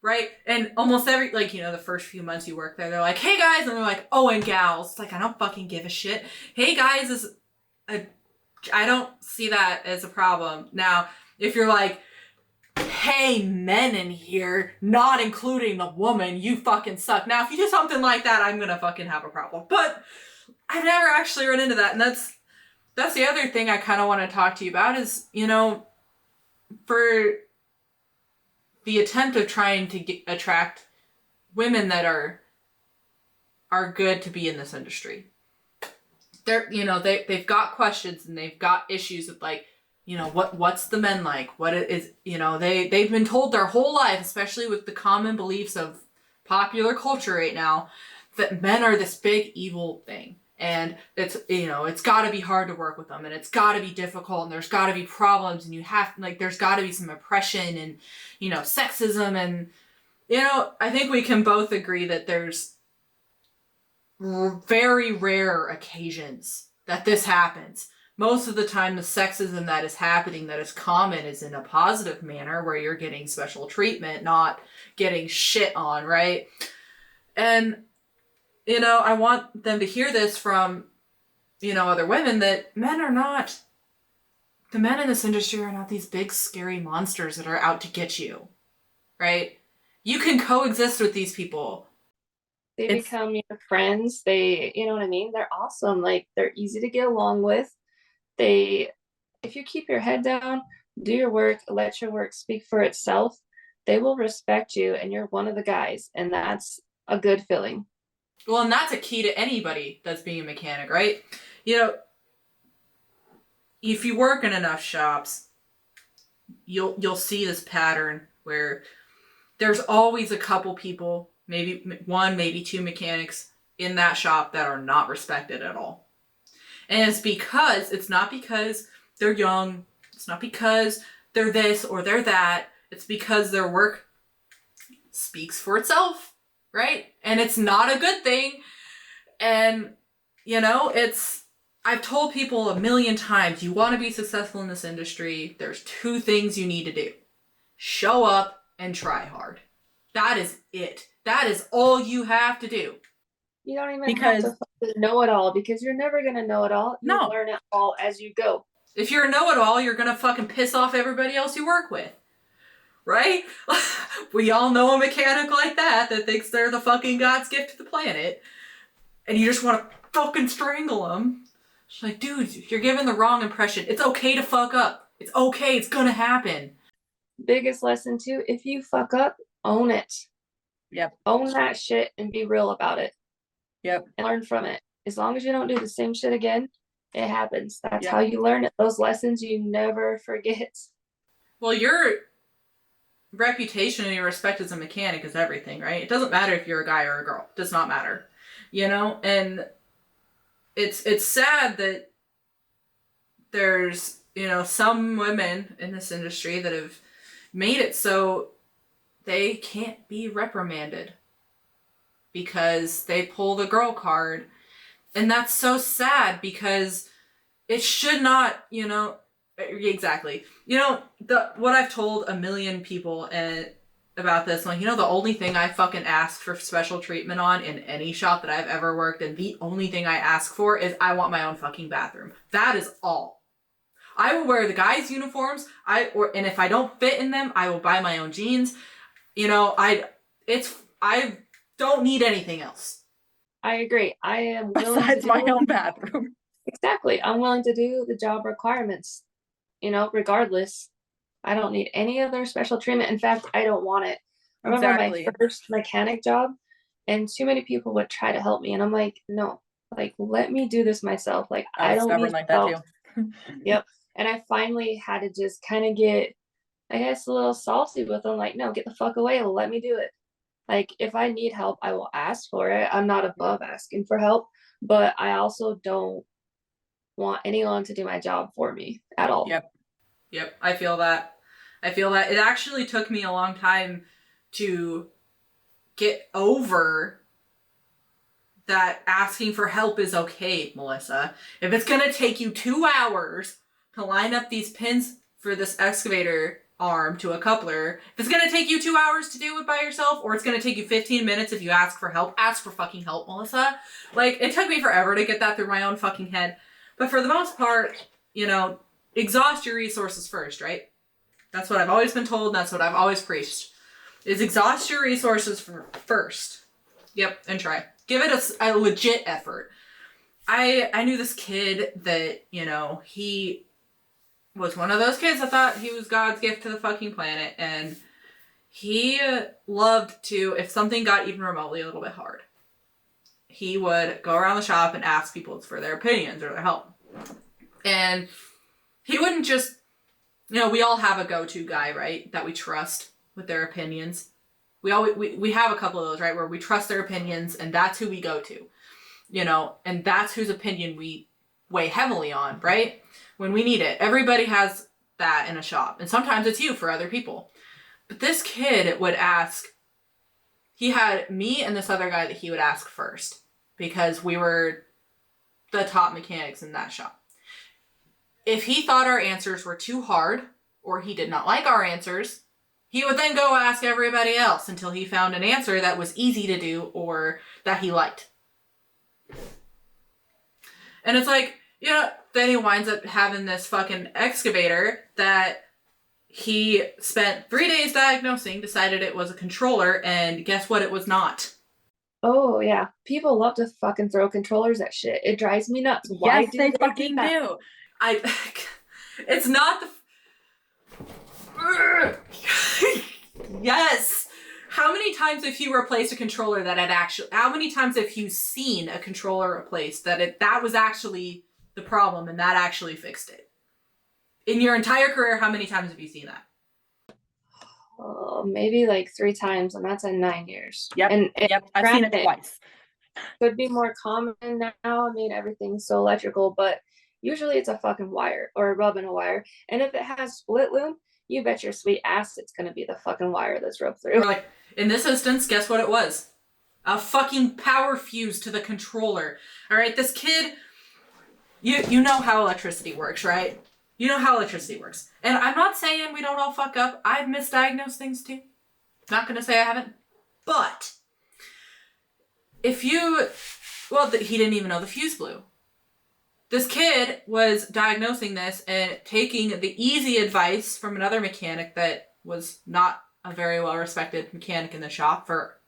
Speaker 1: right? And almost every, like, the first few months you work there, they're like, hey guys, and they're like, oh, and gals. It's like, I don't fucking give a shit. Hey guys I don't see that as a problem. Now, if you're like, hey men in here, not including the woman, you fucking suck. Now, if you do something like that, I'm gonna fucking have a problem. But I've never actually run into that, and that's the other thing I kind of want to talk to you about is, for the attempt of trying to attract women that are good to be in this industry. They've got questions and they've got issues with, like, what's the men like? What is, they've been told their whole life, especially with the common beliefs of popular culture right now, that men are this big evil thing. And it's got to be hard to work with them, and it's got to be difficult, and there's got to be problems, and there's got to be some oppression and, sexism. And, I think we can both agree that there's very rare occasions that this happens. Most of the time, the sexism that is happening, that is common, is in a positive manner where you're getting special treatment, not getting shit on, right? And I want them to hear this from, other women, that the men in this industry are not these big, scary monsters that are out to get you, right? You can coexist with these people.
Speaker 2: They become your friends. They, you know what I mean? They're awesome. Like, they're easy to get along with. If you keep your head down, do your work, let your work speak for itself, they will respect you, and you're one of the guys, and that's a good feeling.
Speaker 1: Well, and that's a key to anybody that's being a mechanic, right? If you work in enough shops, you'll see this pattern where there's always a couple people, maybe one, maybe two mechanics in that shop that are not respected at all. And it's not because they're young, it's not because they're this or they're that, it's because their work speaks for itself, right? And it's not a good thing. And, I've told people a million times, you want to be successful in this industry, there's two things you need to do. Show up and try hard. That is it. That is all you have to do.
Speaker 2: You don't even have to know it all, because you're never going to know it all. You learn it all as you go.
Speaker 1: If you're a know-it-all, you're going to fucking piss off everybody else you work with. Right? We all know a mechanic like that thinks they're the fucking God's gift to the planet. And you just want to fucking strangle them. It's like, dude, you're giving the wrong impression. It's okay to fuck up. It's okay. It's gonna happen.
Speaker 2: Biggest lesson too, if you fuck up, own it.
Speaker 1: Yep.
Speaker 2: Own that shit and be real about it.
Speaker 1: Yep.
Speaker 2: And learn from it. As long as you don't do the same shit again, it happens. That's how you learn it. Those lessons you never forget. Well,
Speaker 1: your reputation and your respect as a mechanic is everything, right? It doesn't matter if you're a guy or a girl. It does not matter. And it's sad that there's, some women in this industry that have made it so they can't be reprimanded because they pull the girl card. And that's so sad, because it should not, Exactly. What I've told a million people about this, like, the only thing I fucking ask for special treatment on in any shop that I've ever worked in, the only thing I ask for is I want my own fucking bathroom. That is all. I will wear the guys' uniforms. And if I don't fit in them, I will buy my own jeans. I don't need anything else.
Speaker 2: I agree. I am willing
Speaker 3: besides my own bathroom.
Speaker 2: Exactly. I'm willing to do the job requirements, regardless. I don't need any other special treatment. In fact, I don't want it. I remember my first mechanic job, and too many people would try to help me, and I'm like, no, like, let me do this myself. Like, I don't need
Speaker 3: like
Speaker 2: help.
Speaker 3: that too.
Speaker 2: Yep. And I finally had to just kind of get, I guess, a little salty with them. Like, no, get the fuck away. Let me do it. Like, if I need help, I will ask for it. I'm not above asking for help, but I also don't want anyone to do my job for me at all.
Speaker 1: Yep, I feel that. It actually took me a long time to get over that asking for help is okay, Melissa. If it's gonna take you 2 hours to line up these pins for this excavator arm to a coupler, if it's gonna take you 2 hours to do it by yourself, or it's gonna take you 15 minutes if you ask for help, ask for fucking help, Melissa. Like, it took me forever to get that through my own fucking head. But for the most part, exhaust your resources first, right? That's what I've always been told, and that's what I've always preached, is exhaust your resources first. Yep, and try. Give it a legit effort. I knew this kid that, he was one of those kids that thought he was God's gift to the fucking planet, and he loved to, if something got even remotely a little bit hard, he would go around the shop and ask people for their opinions or their help. And he wouldn't just, we all have a go-to guy, right, that we trust with their opinions. We have a couple of those, right, where we trust their opinions, and that's who we go to, and that's whose opinion we weigh heavily on, right, when we need it. Everybody has that in a shop, and sometimes it's you for other people. But this kid would ask, he had me and this other guy that he would ask first, because we were the top mechanics in that shop. If he thought our answers were too hard, or he did not like our answers, he would then go ask everybody else until he found an answer that was easy to do or that he liked. And it's like, then he winds up having this fucking excavator that he spent 3 days diagnosing, decided it was a controller, and guess what? It was not.
Speaker 2: Oh, yeah. People love to fucking throw controllers at shit. It drives me nuts. Why
Speaker 3: yes, they fucking do.
Speaker 1: It's not the... Yes! How many times have you replaced a controller that had actually... How many times have you seen a controller replaced that was actually the problem and that actually fixed it? In your entire career, how many times have you seen that?
Speaker 2: Maybe like 3 times, and that's in 9 years.
Speaker 3: Yep,
Speaker 2: and
Speaker 3: I've seen it twice.
Speaker 2: Could be more common now. I mean, everything's so electrical, but usually it's a fucking wire or a rub in a wire. And if it has split loom, you bet your sweet ass it's gonna be the fucking wire that's rubbed through.
Speaker 1: Like, in this instance, guess what it was? A fucking power fuse to the controller. Alright, this kid, you know how electricity works, right? You know how electricity works. And I'm not saying we don't all fuck up. I've misdiagnosed things too. Not gonna say I haven't. But he didn't even know the fuse blew. This kid was diagnosing this and taking the easy advice from another mechanic that was not a very well-respected mechanic in the shop for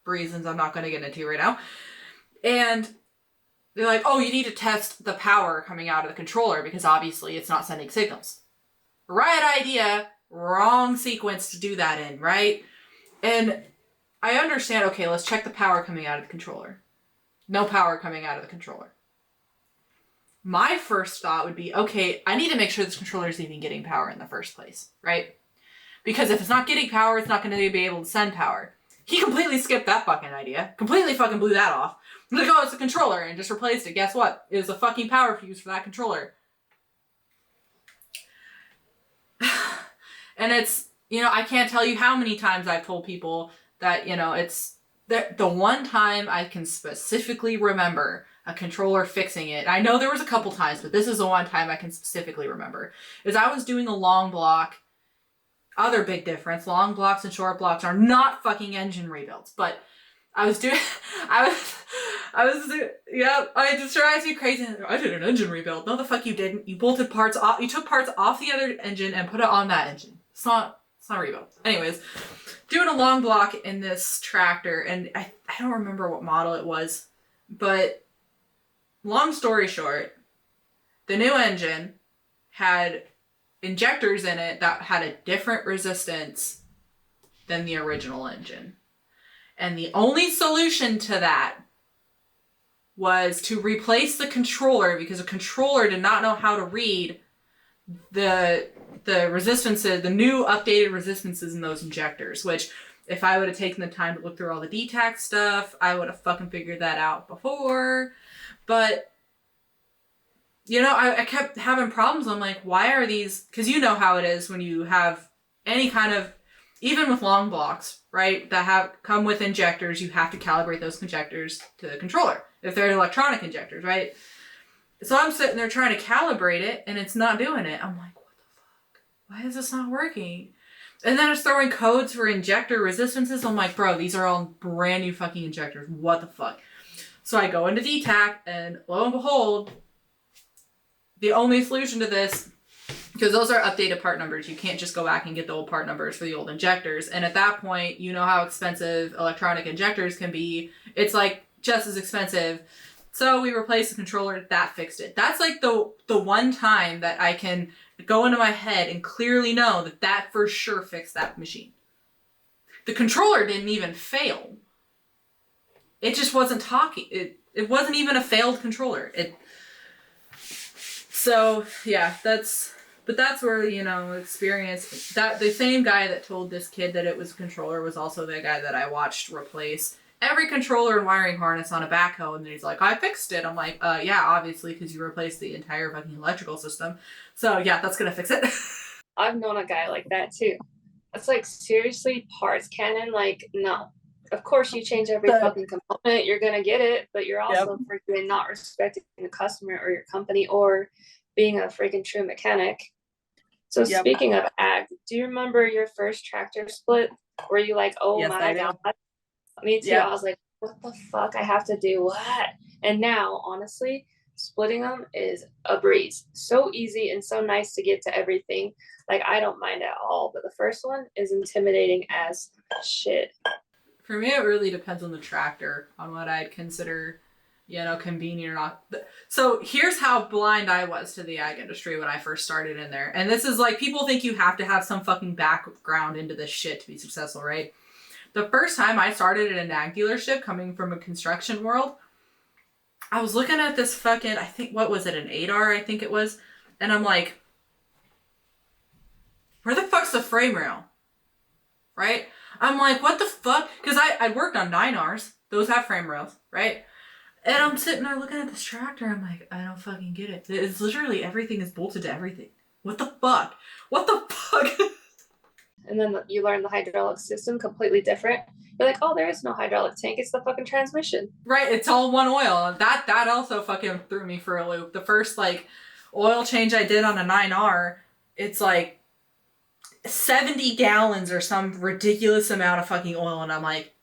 Speaker 1: reasons I'm not going to get into right now. And they're like, oh, you need to test the power coming out of the controller because obviously it's not sending signals. Right idea, wrong sequence to do that in, right? And I understand, okay, let's check the power coming out of the controller. No power coming out of the controller. My first thought would be, okay, I need to make sure this controller is even getting power in the first place, right? Because if it's not getting power, it's not going to be able to send power. He completely skipped that fucking idea. Completely fucking blew that off. I'm like, oh, it's a controller, and just replaced it. Guess what? It was a fucking power fuse for that controller. And it's, I can't tell you how many times I've told people that, it's the one time I can specifically remember a controller fixing it. I know there was a couple times, but this is the one time I can specifically remember. Is I was doing a long block. Other big difference, long blocks and short blocks are not fucking engine rebuilds, but it just drives me crazy. I did an engine rebuild. No, the fuck you didn't. You bolted parts off, you took parts off the other engine and put it on that engine. It's not a rebuild. Anyways, doing a long block in this tractor, and I don't remember what model it was, but long story short, the new engine had injectors in it that had a different resistance than the original engine. And the only solution to that was to replace the controller, because the controller did not know how to read the resistances, the new updated resistances in those injectors, which if I would have taken the time to look through all the DTAC stuff, I would have fucking figured that out before. But, you know, I kept having problems. I'm like, why are these, because you know how it is when you have any kind of, even with long blocks, right, that have come with injectors, you have to calibrate those injectors to the controller if they're electronic injectors, right? So I'm sitting there trying to calibrate it and it's not doing it. I'm like, what the fuck? Why is this not working? And then it's throwing codes for injector resistances. I'm like, bro, these are all brand new fucking injectors. What the fuck? So I go into DTAC and lo and behold, the only solution to this, because those are updated part numbers. You can't just go back and get the old part numbers for the old injectors. And at that point, you know how expensive electronic injectors can be. It's like just as expensive. So we replaced the controller. That fixed it. That's like the one time that I can go into my head and clearly know that for sure fixed that machine. The controller didn't even fail. It just wasn't talking. It wasn't even a failed controller. So yeah, that's where, you know, experience that the same guy that told this kid that it was a controller was also the guy that I watched replace every controller and wiring harness on a backhoe, and then he's like, I fixed it. I'm like, yeah, obviously, because you replaced the entire fucking electrical system. So yeah, that's gonna fix it.
Speaker 2: I've known a guy like that too. It's like, seriously, parts canon, like, no. Of course you change every fucking component, you're gonna get it, but you're also freaking not respecting the customer or your company or being a freaking true mechanic. So speaking of ag, do you remember your first tractor split? Were you like, oh yes, my God? Me too. I was like, what the fuck? I have to do what? And now, honestly, splitting them is a breeze. So easy and so nice to get to everything. Like, I don't mind at all. But the first one is intimidating as shit.
Speaker 1: For me, it really depends on the tractor, on what I'd consider, you know, convenient or not. So here's how blind I was to the ag industry when I first started in there. And this is like, people think you have to have some fucking background into this shit to be successful, right? The first time I started at an ag dealership coming from a construction world, I was looking at this fucking, I think, what was it, an 8R, I think it was. And I'm like, where the fuck's the frame rail? Right? I'm like, what the fuck? Because I worked on 9Rs. Those have frame rails, right? And I'm sitting there looking at this tractor. I'm like, I don't fucking get it. It's literally everything is bolted to everything. What the fuck? What the fuck?
Speaker 2: And then you learn the hydraulic system completely different. You're like, oh, there is no hydraulic tank. It's the fucking transmission.
Speaker 1: Right. It's all one oil. That also fucking threw me for a loop. The first, like, oil change I did on a 9R, it's like 70 gallons or some ridiculous amount of fucking oil. And I'm like,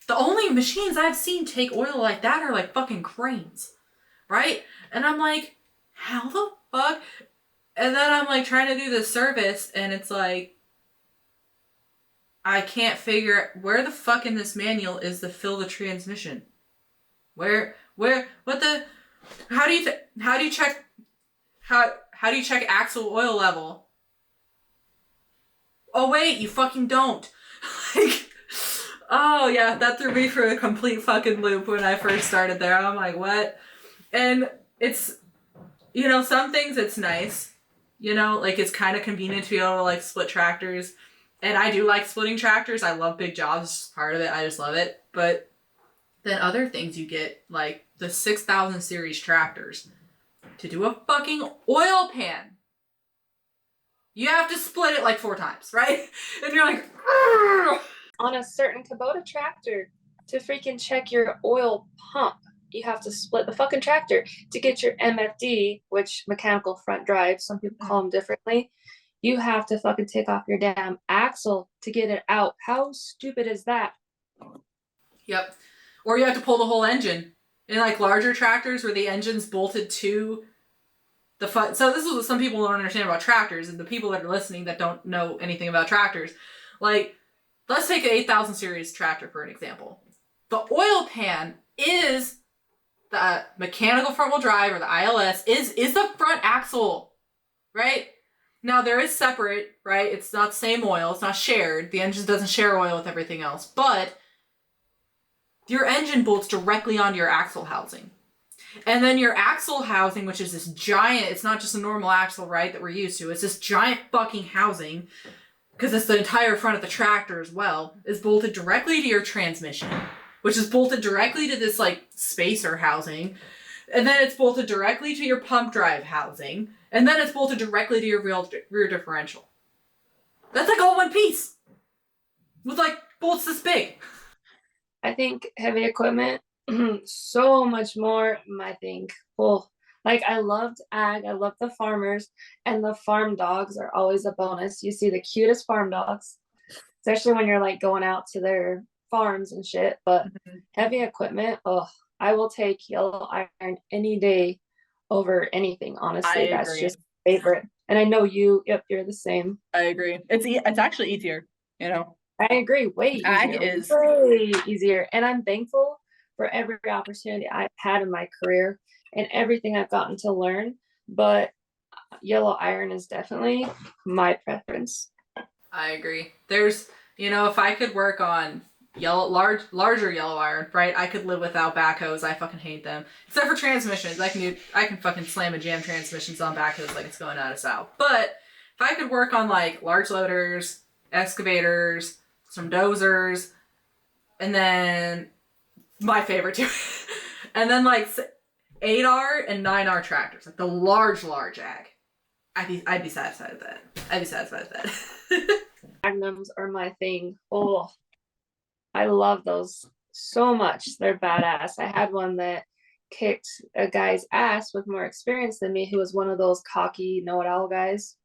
Speaker 1: the only machines I've seen take oil like that are like fucking cranes. Right? And I'm like, how the fuck? And then I'm like trying to do the service and it's like, I can't figure where the fuck in this manual is the fill the transmission. How do you check axle oil level? Oh wait, you fucking don't. Like, oh yeah, that threw me for a complete fucking loop when I first started there. I'm like, what? And it's, you know, some things it's nice. You know, like, it's kind of convenient to be able to, like, split tractors. And I do like splitting tractors. I love big jobs. It's just part of it. I just love it. But then other things you get, like the 6000 series tractors, to do a fucking oil pan, you have to split it like 4 times, right? And you're like, argh!
Speaker 2: On a certain Kubota tractor, to freaking check your oil pump. You have to split the fucking tractor to get your MFD, which mechanical front drive, some people call them differently. You have to fucking take off your damn axle to get it out. How stupid is that?
Speaker 1: Yep. Or you have to pull the whole engine. In like larger tractors where the engine's bolted to the front. So this is what some people don't understand about tractors, and the people that are listening that don't know anything about tractors. Like, let's take an 8000 series tractor for an example. The oil pan is the mechanical front wheel drive, or the ILS, is the front axle, right? Now there is separate, right? It's not the same oil, it's not shared. The engine doesn't share oil with everything else, but your engine bolts directly onto your axle housing. And then your axle housing, which is this giant, it's not just a normal axle, right, that we're used to, it's this giant fucking housing, because it's the entire front of the tractor as well, is bolted directly to your transmission, which is bolted directly to this, like, spacer housing, and then it's bolted directly to your pump drive housing, and then it's bolted directly to your rear differential. That's like all one piece, with, like, bolts this big.
Speaker 2: I think heavy equipment, so much more my thing. Oh, like I loved ag, I loved the farmers, and the farm dogs are always a bonus. You see the cutest farm dogs, especially when you're like going out to their farms and shit. But heavy equipment, oh, I will take yellow iron any day over anything. Honestly, that's just my favorite. And I know you, yep, you're the same.
Speaker 3: I agree. It's actually easier, you know.
Speaker 2: I agree. Way
Speaker 3: Ag
Speaker 2: easier.
Speaker 3: is
Speaker 2: Way easier. And I'm thankful for every opportunity I've had in my career and everything I've gotten to learn. But yellow iron is definitely my preference.
Speaker 1: I agree. There's, if I could work on larger yellow iron, right? I could live without backhoes. I fucking hate them. Except for transmissions. I can fucking slam and jam transmissions on backhoes like it's going out of style. But if I could work on like large loaders, excavators, some dozers, and then my favorite too, and then like 8R and 9R tractors, like the large ag. I'd be satisfied with that.
Speaker 2: Magnums are my thing. Oh, I love those so much. They're badass. I had one that kicked a guy's ass with more experience than me, who was one of those cocky know-it-all guys.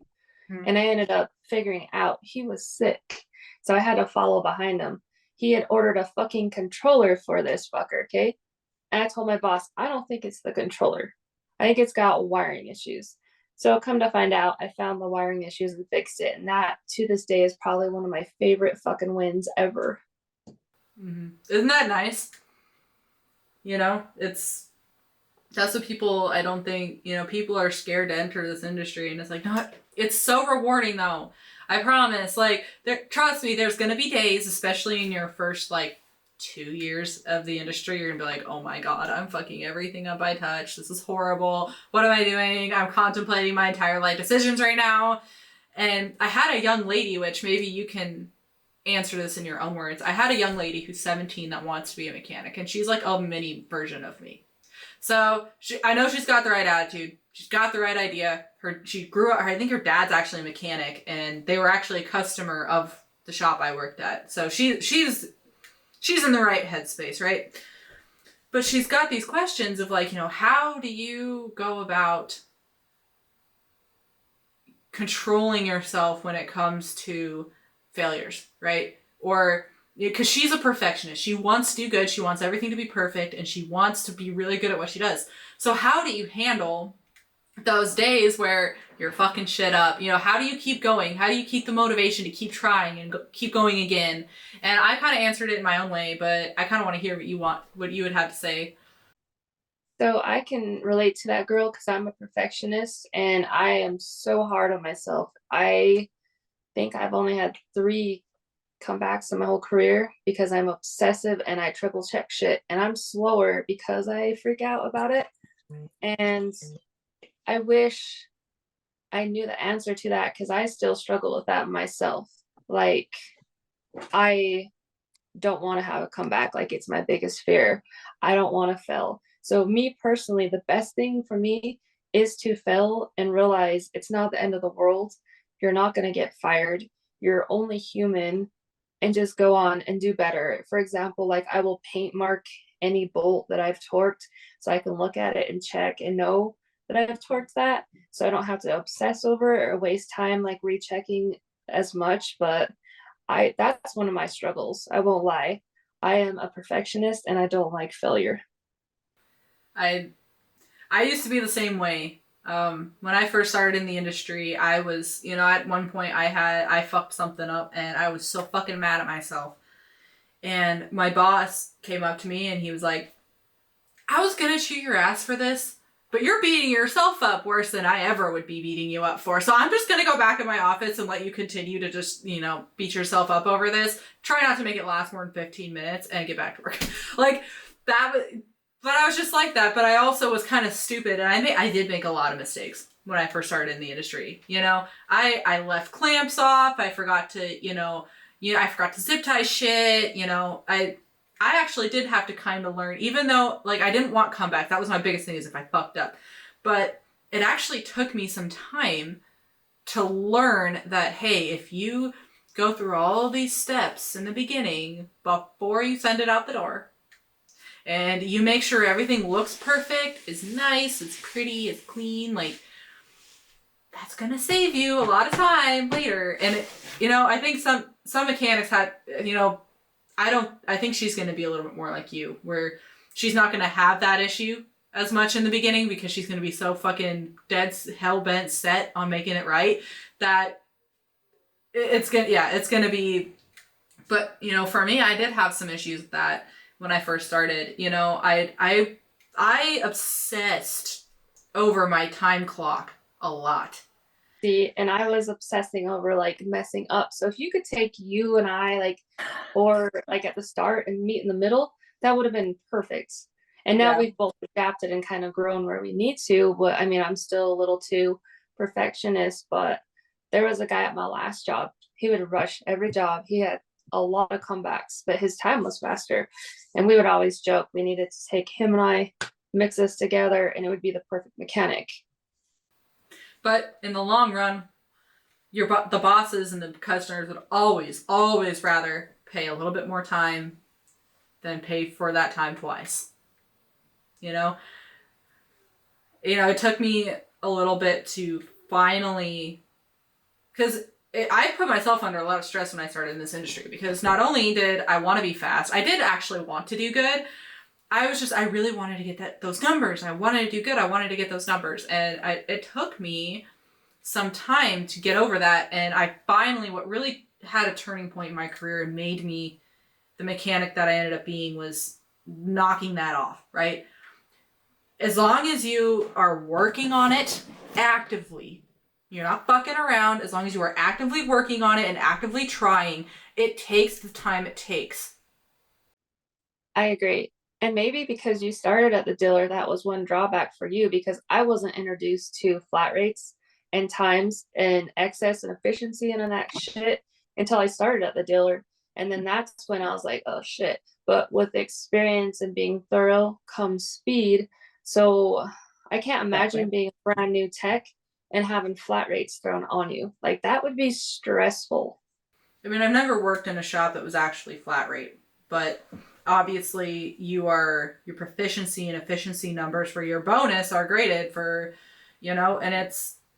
Speaker 2: And I ended up figuring out he was sick. So I had to follow behind him. He had ordered a fucking controller for this fucker, okay? And I told my boss, I don't think it's the controller. I think it's got wiring issues. So come to find out, I found the wiring issues and fixed it. And that, to this day, is probably one of my favorite fucking wins ever.
Speaker 1: Mm-hmm. Isn't that nice? That's what people, I don't think, people are scared to enter this industry. And it's like, no, it's so rewarding though. I promise. Like, trust me, there's going to be days, especially in your first, 2 years of the industry, you're going to be like, oh my God, I'm fucking everything up I touch. This is horrible. What am I doing? I'm contemplating my entire life decisions right now. And I had a young lady, which maybe you can answer this in your own words. I had a young lady who's 17 that wants to be a mechanic, and she's like a mini version of me. So I know she's got the right attitude. She's got the right idea. She grew up, I think her dad's actually a mechanic, and they were actually a customer of the shop I worked at. So she's in the right headspace, right? But she's got these questions of how do you go about controlling yourself when it comes to failures, right? Or because she's a perfectionist. She wants to do good. She wants everything to be perfect, and she wants to be really good at what she does. So how do you handle those days where you're fucking shit up? How do you keep going? How do you keep the motivation to keep trying and keep going again? And I kind of answered it in my own way, but I kind of want to hear what you would have to say.
Speaker 2: So I can relate to that girl because I'm a perfectionist and I am so hard on myself. I think I've only had 3 comebacks in my whole career because I'm obsessive and I triple check shit, and I'm slower because I freak out about it. And I wish I knew the answer to that because I still struggle with that myself. Like, I don't want to have a comeback. Like, it's my biggest fear. I don't want to fail. So me personally, the best thing for me is to fail and realize it's not the end of the world. You're not going to get fired. You're only human. and just go on and do better. For example, like I will paint mark any bolt that I've torqued so I can look at it and check and know that I've torqued that. So I don't have to obsess over it or waste time like rechecking as much. But that's one of my struggles. I won't lie. I am a perfectionist and I don't like failure.
Speaker 1: I I used to be the same way. When I first started in the industry, I was, at one point I fucked something up and I was so fucking mad at myself. And my boss came up to me and he was like, I was gonna shoot your ass for this, but you're beating yourself up worse than I ever would be beating you up for. So I'm just gonna go back in my office and let you continue to just, beat yourself up over this. Try not to make it last more than 15 minutes and get back to work. Like, that was, but I was just like that. But I also was kind of stupid, and I did make a lot of mistakes when I first started in the industry. I left clamps off. I forgot to, I forgot to zip tie shit. I actually did have to kind of learn, even though, like, I didn't want comeback. That was my biggest thing, is if I fucked up. But it actually took me some time to learn that, hey, if you go through all of these steps in the beginning before you send it out the door, and you make sure everything looks perfect, is nice, it's pretty, it's clean, like, that's gonna save you a lot of time later. And I think some mechanics had, I think she's gonna be a little bit more like you, where she's not gonna have that issue as much in the beginning because she's gonna be so fucking dead hell bent set on making it right that it's gonna be. But for me, I did have some issues with that when I first started. I obsessed over my time clock a lot.
Speaker 2: See, and I was obsessing over like messing up. So if you could take you and I like, or like at the start and meet in the middle, that would have been perfect. And now
Speaker 3: Yeah.
Speaker 2: we've both adapted and kind of grown where we need to. But I mean, I'm still a little too perfectionist. But there was a guy at my last job. He would rush every job. He had a lot of comebacks, but his time was faster. And we would always joke we needed to take him and I, mix us together, and it would be the perfect mechanic.
Speaker 1: But in the long run, the bosses and the customers would always, always rather pay a little bit more time than pay for that time twice. It took me a little bit to finally, because I put myself under a lot of stress when I started in this industry, because not only did I want to be fast, I did actually want to do good. I really wanted to get those numbers. I wanted to do good. I wanted to get those numbers. And it took me some time to get over that. And I finally, what really had a turning point in my career and made me the mechanic that I ended up being, was knocking that off, right? As long as you are working on it actively, you're not fucking around, as long as you are actively working on it and actively trying, it takes the time it takes.
Speaker 2: I agree. And maybe because you started at the dealer, that was one drawback for you, because I wasn't introduced to flat rates and times and excess and efficiency and that shit until I started at the dealer. And then that's when I was like, oh shit. But with experience and being thorough comes speed. So I can't imagine being a brand new tech and having flat rates thrown on you. Like, that would be stressful.
Speaker 1: I mean, I've never worked in a shop that was actually flat rate, but obviously your proficiency and efficiency numbers for your bonus are graded for, and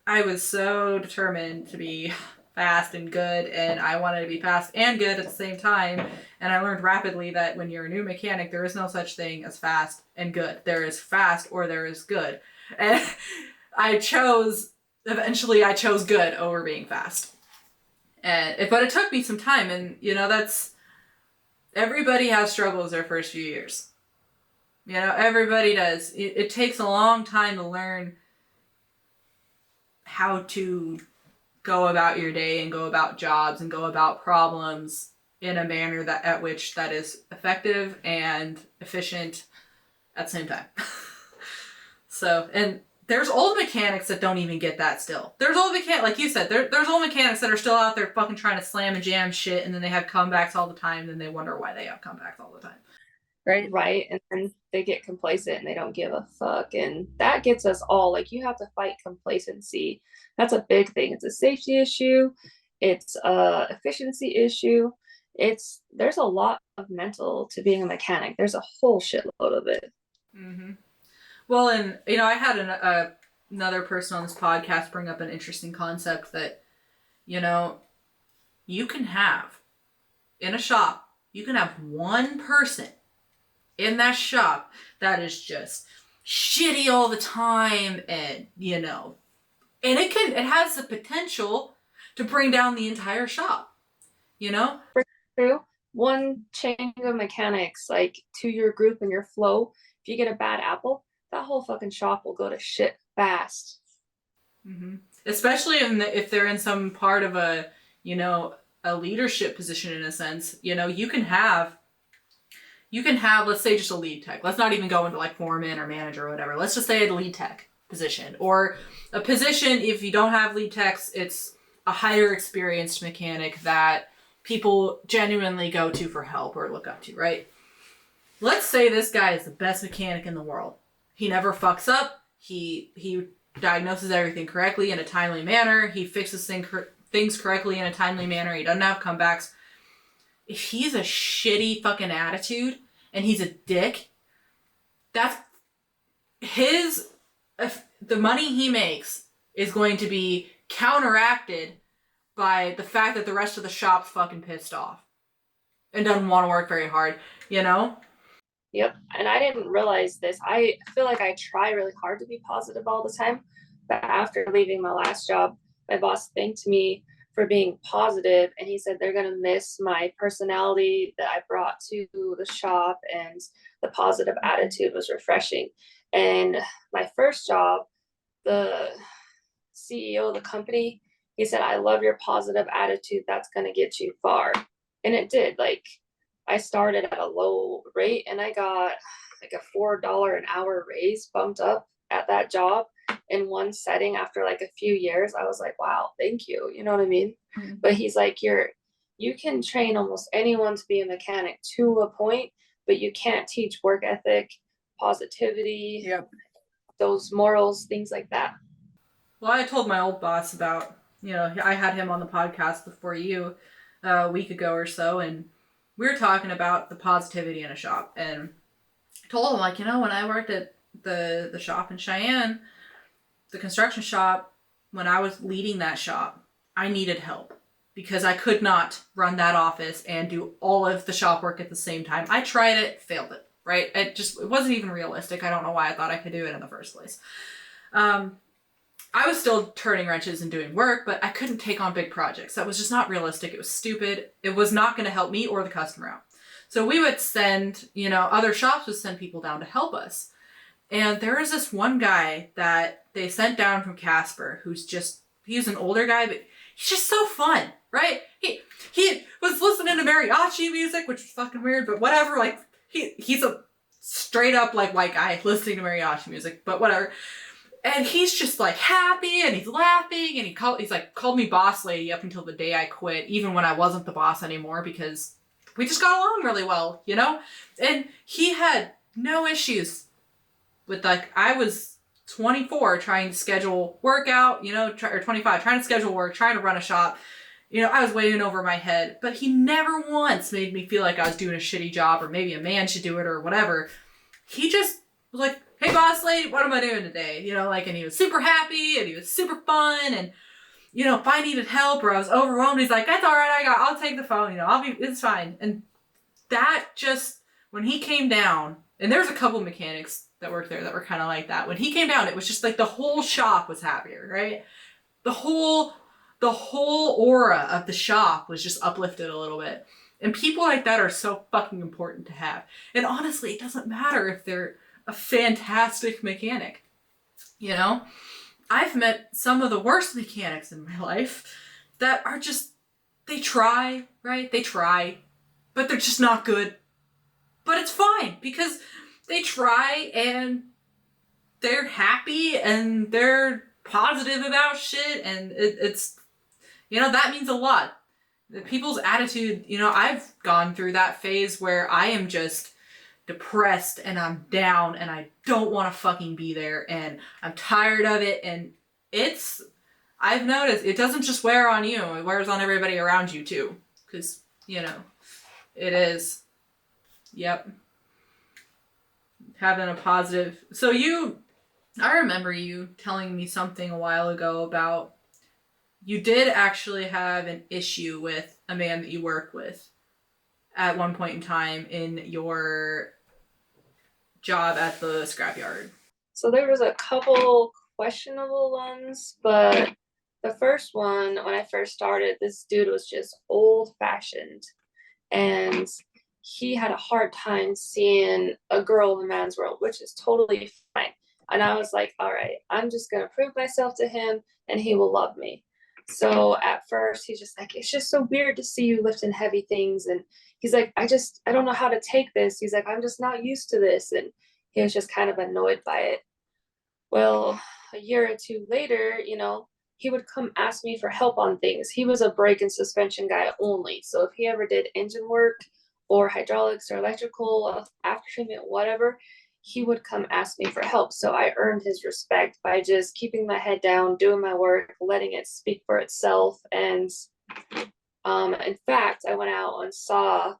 Speaker 1: I was so determined to be fast and good, and I wanted to be fast and good at the same time. And I learned rapidly that when you're a new mechanic, there is no such thing as fast and good. There is fast or there is good. And eventually I chose good over being fast. But it took me some time, and everybody has struggles their first few years. Everybody does. It takes a long time to learn how to go about your day and go about jobs and go about problems in a manner that is effective and efficient at the same time. So, and there's old mechanics that don't even get that still. There's old mechanics, like you said, there's old mechanics that are still out there fucking trying to slam and jam shit, and then they have comebacks all the time, and then they wonder why they have comebacks all the time.
Speaker 2: Right. And then they get complacent and they don't give a fuck. And that gets us all, like, you have to fight complacency. That's a big thing. It's a safety issue. It's a efficiency issue. there's a lot of mental to being a mechanic. There's a whole shitload of it.
Speaker 1: Mm-hmm. Well, and I had another person on this podcast bring up an interesting concept that you know you can have in a shop. You can have one person in that shop that is just shitty all the time, and and it has the potential to bring down the entire shop.
Speaker 2: True. One change of mechanics, like to your group and your flow, if you get a bad apple, that whole fucking shop will go to shit fast.
Speaker 1: Mm-hmm. Especially if they're in some part of a leadership position in a sense. You can have, let's say, just a lead tech. Let's not even go into like foreman or manager or whatever. Let's just say a lead tech position, or a position. If you don't have lead techs, it's a higher experienced mechanic that people genuinely go to for help or look up to, right? Let's say this guy is the best mechanic in the world. He never fucks up. He diagnoses everything correctly in a timely manner. He fixes things correctly in a timely manner. He doesn't have comebacks. If he's a shitty fucking attitude and he's a dick, that's the money he makes is going to be counteracted by the fact that the rest of the shop's fucking pissed off and doesn't want to work very hard,
Speaker 2: Yep. And I didn't realize this. I feel like I try really hard to be positive all the time. But after leaving my last job, my boss thanked me for being positive, and he said they're going to miss my personality that I brought to the shop, and the positive attitude was refreshing. And my first job, the CEO of the company, he said, I love your positive attitude. That's going to get you far. And it did. Like, I started at a low rate and I got like a $4 an hour raise bumped up at that job in one setting after like a few years. I was like, wow, thank you. You know what I mean? Mm-hmm. But he's like, you can train almost anyone to be a mechanic to a point, but you can't teach work ethic, positivity,
Speaker 3: yep,
Speaker 2: those morals, things like that.
Speaker 1: Well, I told my old boss about, I had him on the podcast before you a week ago or so, and we were talking about the positivity in a shop, and I told him, like, when I worked at the shop in Cheyenne, the construction shop, when I was leading that shop, I needed help because I could not run that office and do all of the shop work at the same time. I tried it, failed it, right? It wasn't even realistic. I don't know why I thought I could do it in the first place. I was still turning wrenches and doing work, but I couldn't take on big projects. That was just not realistic. It was stupid. It was not going to help me or the customer out. So we would send, other shops would send people down to help us. And there was this one guy that they sent down from Casper, he's an older guy, but he's just so fun, right? He was listening to mariachi music, which was fucking weird, but whatever. Like, he's a straight up like white guy listening to mariachi music, but whatever. And he's just like happy and he's laughing, and he's like called me boss lady up until the day I quit, even when I wasn't the boss anymore, because we just got along really well, And he had no issues with, like, I was 24 trying to schedule work out, or 25 trying to schedule work, trying to run a shop. I was way in over my head, but he never once made me feel like I was doing a shitty job or maybe a man should do it or whatever. He just was like, hey, boss lady, what am I doing today? And he was super happy and he was super fun. And, if I needed help or I was overwhelmed, he's like, that's all right. I'll take the phone, it's fine. And that just, when he came down, and there's a couple mechanics that worked there that were kind of like that. When he came down, it was just like the whole shop was happier, right? The whole aura of the shop was just uplifted a little bit. And people like that are so fucking important to have. And honestly, it doesn't matter if they're a fantastic mechanic. I've met some of the worst mechanics in my life that are just, they try, right? They try, but they're just not good. But it's fine because they try and they're happy and they're positive about shit, and it's that means a lot. The people's attitude, I've gone through that phase where I am just depressed and I'm down and I don't want to fucking be there and I'm tired of it, and I've noticed it doesn't just wear on you, it wears on everybody around you too, because It is. Yep. Having a positive. So I remember you telling me something a while ago about you did actually have an issue with a man that you work with at one point in time in your job at the scrapyard.
Speaker 2: So there was a couple questionable ones, but the first one, when I first started, this dude was just old fashioned, and he had a hard time seeing a girl in a man's world, which is totally fine. And I was like, all right, I'm just gonna prove myself to him and he will love me. So at first he's just like, it's just so weird to see you lifting heavy things. And he's like, I don't know how to take this. He's like, I'm just not used to this. And he was just kind of annoyed by it. Well, a year or two later, he would come ask me for help on things. He was a brake and suspension guy only. So if he ever did engine work or hydraulics or electrical, after treatment, whatever, he would come ask me for help. So I earned his respect by just keeping my head down, doing my work, letting it speak for itself. And in fact, I went out and saw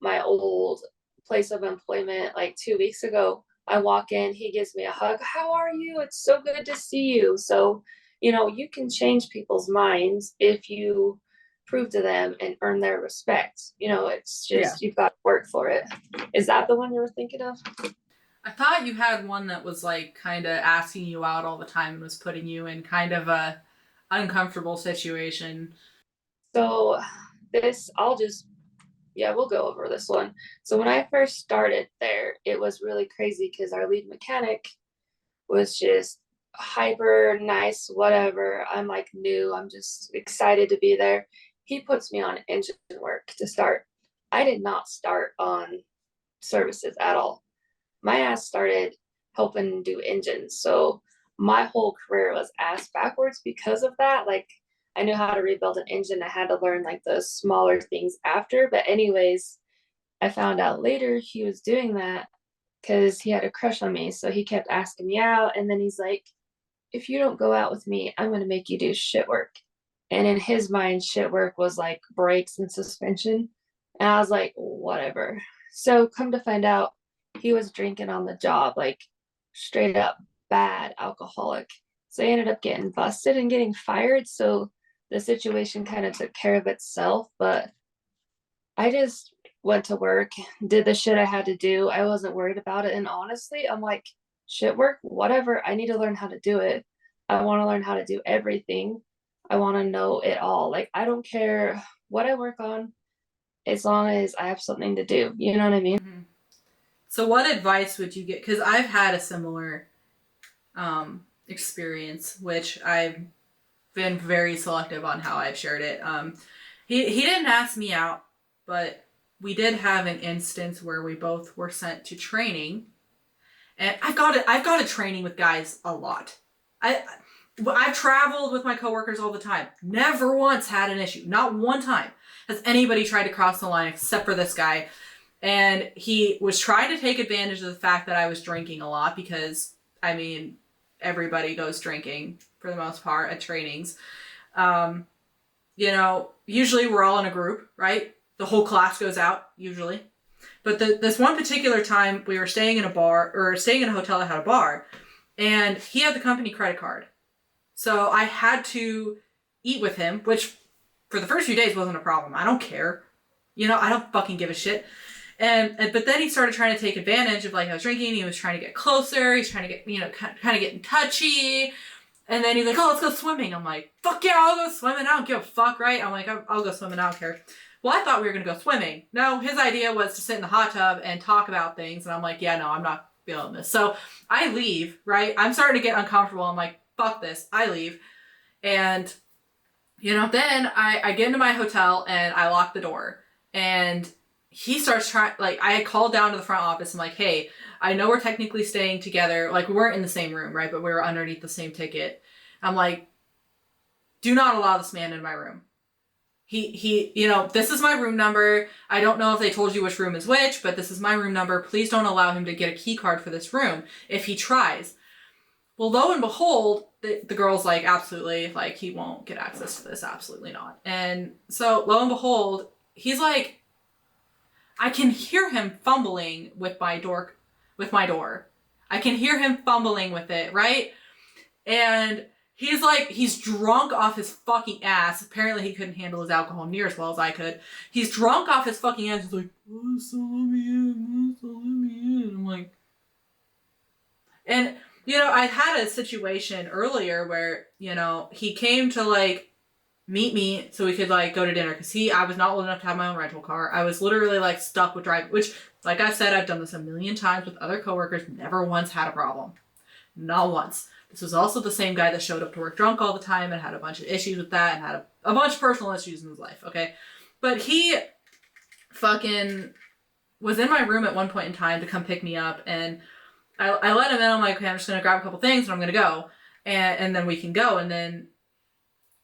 Speaker 2: my old place of employment like 2 weeks ago. I walk in, he gives me a hug. How are you? It's so good to see you. So, you can change people's minds if you prove to them and earn their respect. It's just, you've got to work for it. Is that the one you were thinking of?
Speaker 1: I thought you had one that was like kind of asking you out all the time and was putting you in kind of a uncomfortable situation.
Speaker 2: So we'll go over this one. So when I first started there, it was really crazy because our lead mechanic was just hyper nice, whatever. I'm like new, I'm just excited to be there. He puts me on engine work to start. I did not start on services at all. My ass started helping do engines. So my whole career was ass backwards because of that. Like, I knew how to rebuild an engine. I had to learn like the smaller things after. But anyways, I found out later he was doing that because he had a crush on me. So he kept asking me out. And then he's like, if you don't go out with me, I'm going to make you do shit work. And in his mind, shit work was like brakes and suspension. And I was like, whatever. So come to find out, he was drinking on the job, like straight up bad alcoholic. So he ended up getting busted and getting fired. So the situation kind of took care of itself. But I just went to work, did the shit I had to do. I wasn't worried about it. And honestly, I'm like, shit work, whatever. I need to learn how to do it. I want to learn how to do everything. I want to know it all. Like, I don't care what I work on as long as I have something to do. You know what I mean?
Speaker 1: Mm-hmm. So what advice would you get? Because I've had a similar experience, which I've been very selective on how I've shared it. He didn't ask me out, but we did have an instance where we both were sent to training. And I've got a training with guys a lot. I've traveled with my coworkers all the time. Never once had an issue. Not one time has anybody tried to cross the line except for this guy. And he was trying to take advantage of the fact that I was drinking a lot because, everybody goes drinking for the most part at trainings. Usually we're all in a group, right? The whole class goes out, usually. But this one particular time, we were staying in a hotel that had a bar, and he had the company credit card. So I had to eat with him, which for the first few days wasn't a problem. I don't care. I don't fucking give a shit. But then he started trying to take advantage of like I was drinking. He was trying to get closer. He's trying to get, kind of getting touchy. And then he's like, oh, let's go swimming. I'm like, fuck yeah, I'll go swimming. I don't give a fuck, right? I'm like, I'll go swimming. I don't care. Well, I thought we were going to go swimming. No, his idea was to sit in the hot tub and talk about things. And I'm like, yeah, no, I'm not feeling this. So I leave, right? I'm starting to get uncomfortable. I'm like, fuck this. I leave. And, then I get into my hotel and I lock the door. And he starts trying, like, I had called down to the front office. I'm like, hey, I know we're technically staying together. Like, we weren't in the same room, right? But we were underneath the same ticket. I'm like, do not allow this man in my room. He, this is my room number. I don't know if they told you which room is which, but this is my room number. Please don't allow him to get a key card for this room if he tries. Well, lo and behold, the girl's like, absolutely, like, he won't get access to this. Absolutely not. And so, lo and behold, he's like, I can hear him fumbling with my door. I can hear him fumbling with it, right? And he's drunk off his fucking ass. Apparently he couldn't handle his alcohol near as well as I could. He's drunk off his fucking ass. He's like, Melissa, let me in. Melissa, let me in. I'm like, and, you know, I had a situation earlier where, you know, he came to, like, meet me so we could, like, go to dinner. Because I was not old enough to have my own rental car. I was literally, like, stuck with driving. Which, like I said, I've done this a million times with other coworkers. Never once had a problem. Not once. This was also the same guy that showed up to work drunk all the time and had a bunch of issues with that and had a bunch of personal issues in his life, okay? But he fucking was in my room at one point in time to come pick me up, and I let him in. I'm like, okay, I'm just going to grab a couple things and I'm going to go. And then we can go. And then,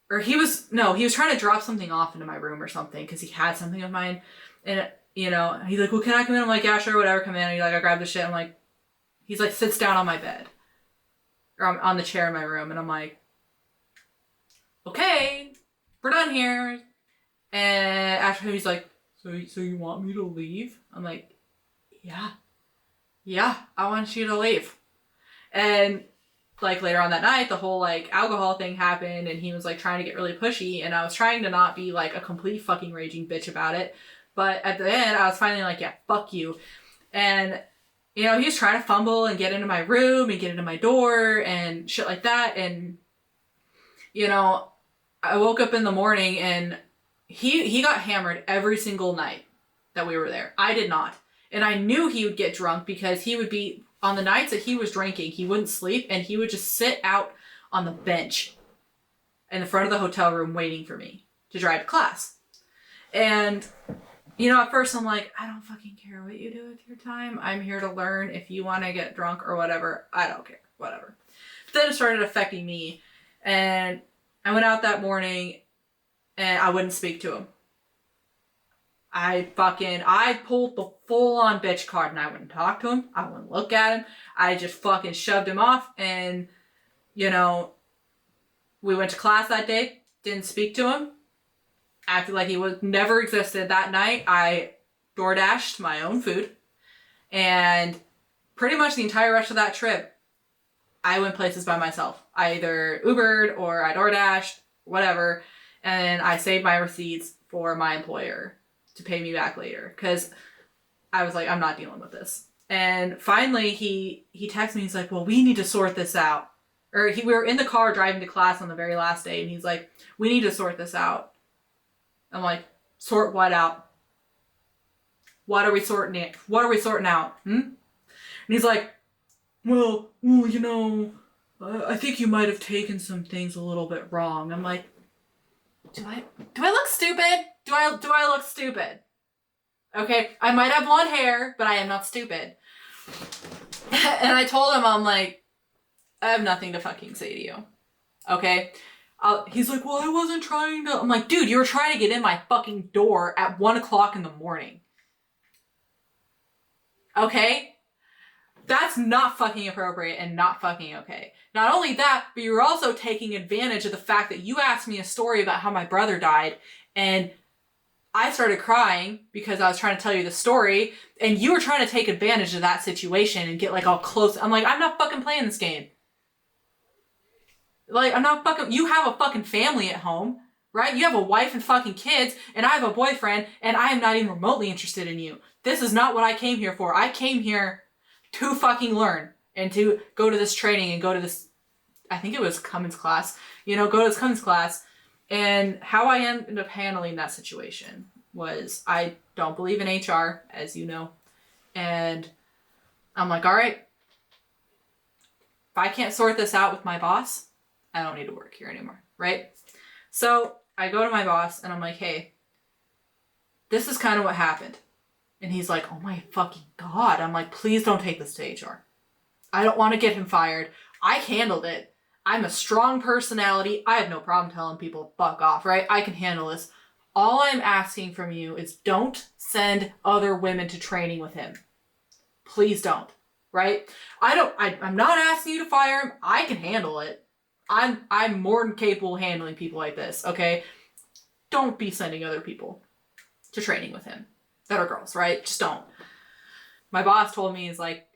Speaker 1: or he was trying to drop something off into my room or something because he had something of mine. And, you know, he's like, well, can I come in? I'm like, yeah, sure, whatever, come in. And he's like, I grabbed the shit. I'm like, he's like, sits down on my bed. Or on the chair in my room, and I'm like, okay, we're done here. And after he's like, so you want me to leave? I'm like, yeah, I want you to leave. And like later on that night, the whole like alcohol thing happened, and he was like trying to get really pushy, and I was trying to not be like a complete fucking raging bitch about it. But at the end, I was finally like, yeah, fuck you. And you know, he was trying to fumble and get into my room and get into my door and shit like that. And, you know, I woke up in the morning and he got hammered every single night that we were there. I did not. And I knew he would get drunk because he would be, on the nights that he was drinking, he wouldn't sleep and he would just sit out on the bench in the front of the hotel room waiting for me to drive to class. And you know, at first I'm like, I don't fucking care what you do with your time. I'm here to learn. If you want to get drunk or whatever, I don't care. Whatever. But then it started affecting me. And I went out that morning and I wouldn't speak to him. I pulled the full-on bitch card and I wouldn't talk to him. I wouldn't look at him. I just fucking shoved him off. And, you know, we went to class that day. Didn't speak to him. Acted like he was never existed. That night, I DoorDashed my own food. And pretty much the entire rest of that trip, I went places by myself. I either Ubered or I DoorDashed, whatever. And I saved my receipts for my employer to pay me back later. Because I was like, I'm not dealing with this. And finally, he texted me. He's like, well, we need to sort this out. We were in the car driving to class on the very last day. And he's like, we need to sort this out. I'm like, sort what out? What are we sorting out? What are we sorting out? And he's like, well, you know, I think you might have taken some things a little bit wrong. I'm like, do I look stupid? Do I look stupid? Okay, I might have blonde hair, but I am not stupid. And I told him, I'm like, I have nothing to fucking say to you. Okay? He's like, well, I wasn't trying to. I'm like, dude, you were trying to get in my fucking door at 1:00 in the morning. Okay? That's not fucking appropriate and not fucking okay. Not only that, but you're also taking advantage of the fact that you asked me a story about how my brother died, and I started crying because I was trying to tell you the story, and you were trying to take advantage of that situation and get like all close. I'm like, I'm not fucking playing this game. Like, I'm not fucking, you have a fucking family at home, right? You have a wife and fucking kids, and I have a boyfriend, and I am not even remotely interested in you. This is not what I came here for. I came here to fucking learn and to go to this training and go to this, I think it was Cummins class, you know, go to this Cummins class. And how I ended up handling that situation was I don't believe in HR, as you know. And I'm like, all right, if I can't sort this out with my boss, I don't need to work here anymore, right? So I go to my boss and I'm like, hey, this is kind of what happened. And he's like, oh my fucking God. I'm like, please don't take this to HR. I don't want to get him fired. I handled it. I'm a strong personality. I have no problem telling people fuck off, right? I can handle this. All I'm asking from you is don't send other women to training with him. Please don't, right? I'm not asking you to fire him. I can handle it. I'm more than capable of handling people like this, okay? Don't be sending other people to training with him. that are girls, right? Just don't. My boss told me, he's like,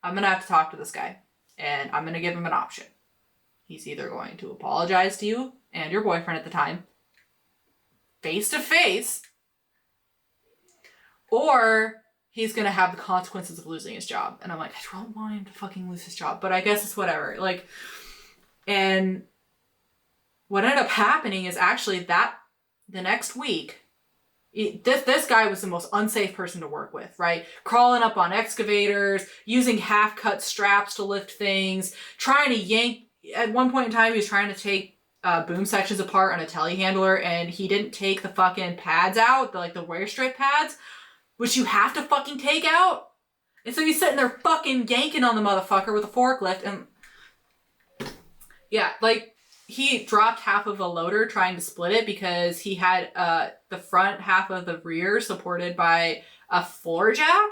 Speaker 1: I'm going to have to talk to this guy, and I'm going to give him an option. He's either going to apologize to you and your boyfriend at the time, face to face, or he's going to have the consequences of losing his job. And I'm like, I don't want him to fucking lose his job, but I guess it's whatever. Like, and what ended up happening is actually that the next week, this guy was the most unsafe person to work with, right? Crawling up on excavators, using half-cut straps to lift things, trying to yank. At one point in time, he was trying to take boom sections apart on a telehandler, and he didn't take the fucking pads out, the wear strip pads, which you have to fucking take out. And so he's sitting there fucking yanking on the motherfucker with a forklift, and yeah, like, he dropped half of a loader trying to split it because he had the front half of the rear supported by a floor jack.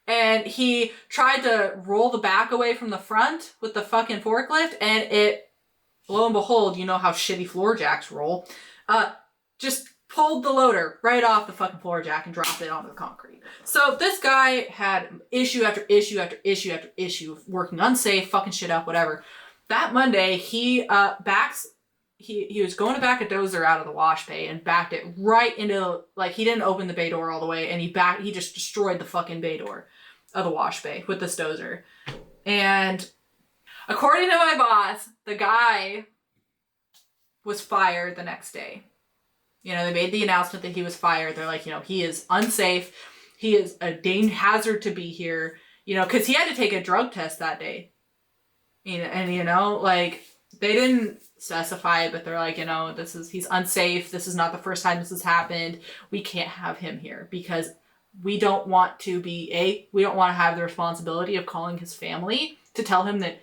Speaker 1: And he tried to roll the back away from the front with the fucking forklift, and it, lo and behold, you know how shitty floor jacks roll, just pulled the loader right off the fucking floor jack and dropped it onto the concrete. So this guy had issue after issue after issue after issue, working unsafe, fucking shit up, whatever. That Monday, he was going to back a dozer out of the wash bay and backed it right into, like, he didn't open the bay door all the way, and he just destroyed the fucking bay door of the wash bay with this dozer. And according to my boss, the guy was fired the next day. You know, they made the announcement that he was fired. They're like, you know, he is unsafe. He is a hazard to be here, you know, because he had to take a drug test that day. And, you know, like, they didn't specify it, but they're like, you know, he's unsafe. This is not the first time this has happened. We can't have him here because we don't want to we don't want to have the responsibility of calling his family to tell him that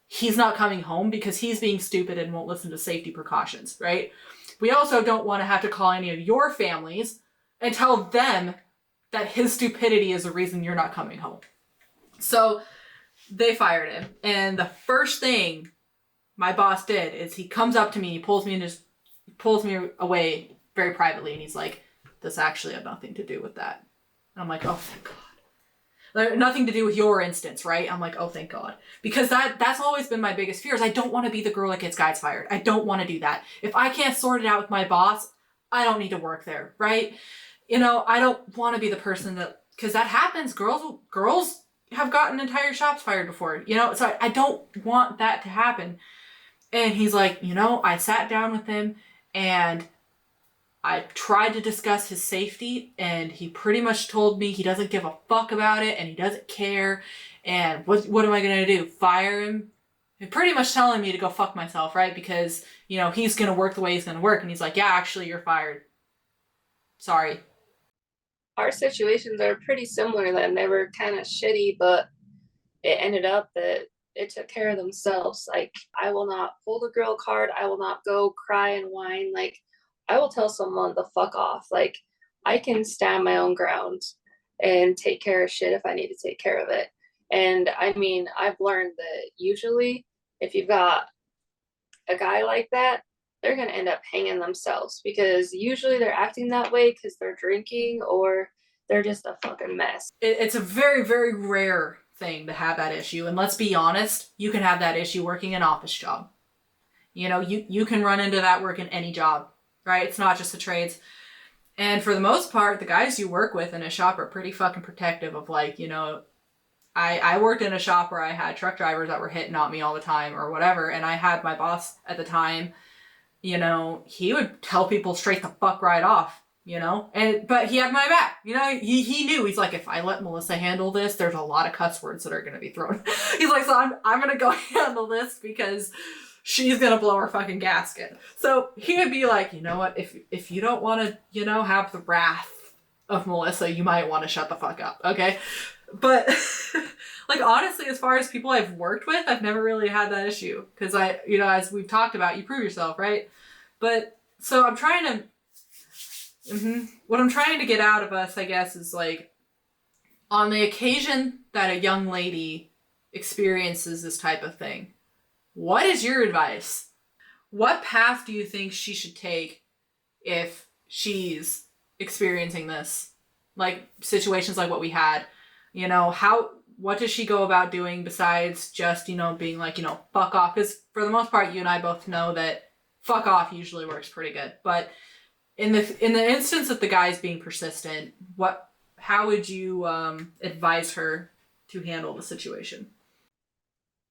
Speaker 1: he's not coming home because he's being stupid and won't listen to safety precautions, right? We also don't want to have to call any of your families and tell them that his stupidity is the reason you're not coming home. So they fired him. And the first thing my boss did is he comes up to me, he pulls me away very privately, and he's like, this actually had nothing to do with that. And I'm like, oh, thank God. Like, nothing to do with your instance, right? I'm like, oh, thank God. Because that's always been my biggest fear is I don't want to be the girl that gets guys fired. I don't want to do that. If I can't sort it out with my boss, I don't need to work there, right? You know, I don't want to be the person that, because that happens. Girls have gotten entire shops fired before, you know? So I don't want that to happen. And he's like, you know, I sat down with him and I tried to discuss his safety, and he pretty much told me he doesn't give a fuck about it and he doesn't care. And what am I going to do? Fire him? And pretty much telling me to go fuck myself, right? Because, you know, he's going to work the way he's going to work. And he's like, yeah, actually, you're fired. Sorry.
Speaker 2: Our situations are pretty similar then. They were kind of shitty, but it ended up that it took care of themselves. Like, I will not pull the girl card. I will not go cry and whine. Like, I will tell someone to fuck off. Like, I can stand my own ground and take care of shit if I need to take care of it. And I mean, I've learned that usually if you've got a guy like that, they're going to end up hanging themselves because usually they're acting that way because they're drinking or they're just a fucking mess.
Speaker 1: It's a very, very rare thing to have that issue. And let's be honest, you can have that issue working an office job. You know, you can run into that work in any job, right? It's not just the trades. And for the most part, the guys you work with in a shop are pretty fucking protective of, like, you know, I worked in a shop where I had truck drivers that were hitting on me all the time or whatever. And I had my boss at the time, you know, he would tell people straight the fuck right off, you know, but he had my back, you know, he knew, he's like, if I let Melissa handle this, there's a lot of cuss words that are going to be thrown. He's like, so I'm going to go handle this because she's going to blow her fucking gasket. So he would be like, you know what, if you don't want to, you know, have the wrath of Melissa, you might want to shut the fuck up. Okay. But like, honestly, as far as people I've worked with, I've never really had that issue. Cause you know, as we've talked about, you prove yourself, right? But so I'm trying to, what I'm trying to get out of us, I guess, is like, on the occasion that a young lady experiences this type of thing, what is your advice? What path do you think she should take if she's experiencing this, like situations like what we had, what does she go about doing besides just, being like, fuck off? Because for the most part, you and I both know that fuck off usually works pretty good. But in the instance of the guy's being persistent, how would you advise her to handle the situation?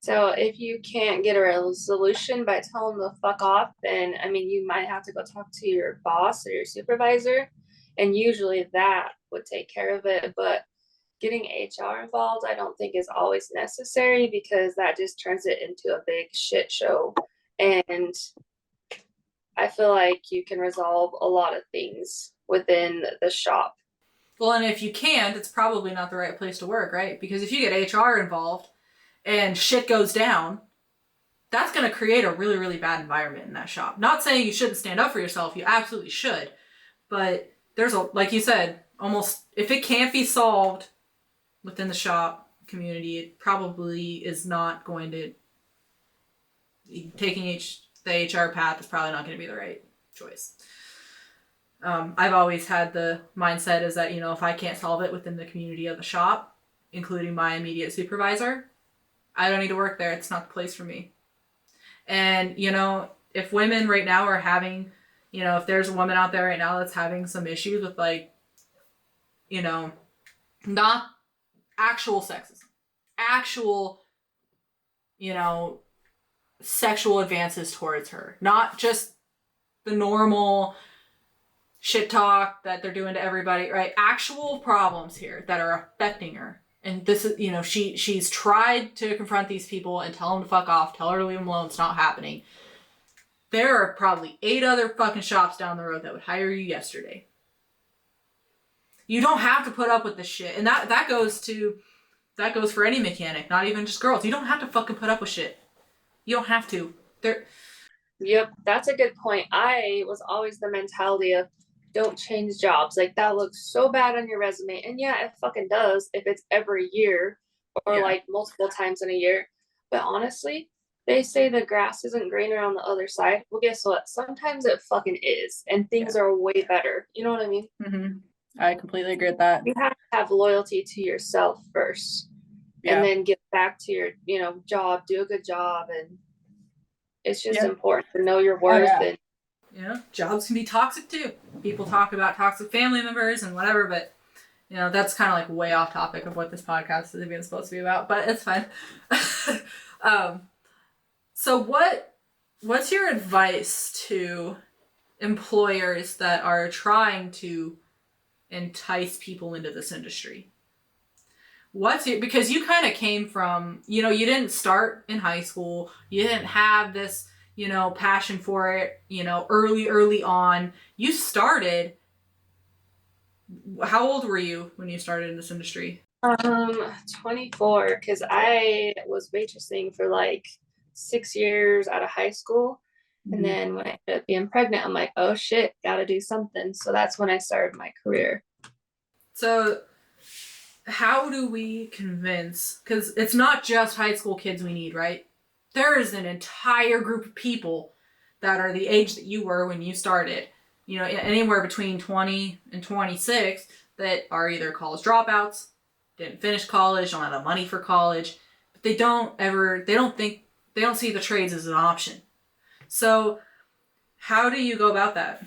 Speaker 2: So if you can't get a resolution by telling them to fuck off, then I mean you might have to go talk to your boss or your supervisor, and usually that would take care of it. But getting HR involved, I don't think is always necessary because that just turns it into a big shit show. And I feel like you can resolve a lot of things within the shop.
Speaker 1: Well, and if you can't, it's probably not the right place to work, right? Because if you get HR involved and shit goes down, that's going to create a really, really bad environment in that shop. Not saying you shouldn't stand up for yourself. You absolutely should. But there's like you said, almost, if it can't be solved within the shop community, it probably is not going to, taking the HR path is probably not going to be the right choice. I've always had the mindset is that, if I can't solve it within the community of the shop, including my immediate supervisor, I don't need to work there. It's not the place for me. And, if women right now are having, if there's a woman out there right now that's having some issues with not actual sexism, actual, sexual advances towards her, not just the normal shit talk that they're doing to everybody, right? Actual problems here that are affecting her. And this is, she's tried to confront these people and tell them to fuck off, tell her to leave them alone, it's not happening. There are probably 8 other fucking shops down the road that would hire you yesterday. You don't have to put up with this shit. And that goes for any mechanic, not even just girls. You don't have to fucking put up with shit. You don't have to.
Speaker 2: Yep, that's a good point. I was always the mentality of don't change jobs. Like that looks so bad on your resume. And yeah, it fucking does if it's every year or like multiple times in a year. But honestly, they say the grass isn't greener on the other side. Well, guess what? Sometimes it fucking is. And things are way better. You know what I mean?
Speaker 3: Mm-hmm. I completely agree with that.
Speaker 2: You have to have loyalty to yourself first. And then get back to your, job, do a good job. And it's just important to know your worth.
Speaker 1: And jobs can be toxic too. People talk about toxic family members and whatever, but that's kind of like way off topic of what this podcast is even supposed to be about, but it's fine. So what's your advice to employers that are trying to entice people into this industry? Because you kind of came from, you didn't start in high school, you didn't have this, passion for it, early on. You started, how old were you when you started in this industry?
Speaker 2: 24, because I was waitressing for like 6 years out of high school. Mm-hmm. And then when I ended up being pregnant, I'm like, oh shit, gotta do something. So that's when I started my career.
Speaker 1: So how do we convince, because it's not just high school kids we need, right? There is an entire group of people that are the age that you were when you started, anywhere between 20 and 26 that are either college dropouts, didn't finish college, don't have the money for college, but they don't see the trades as an option. So how do you go about that?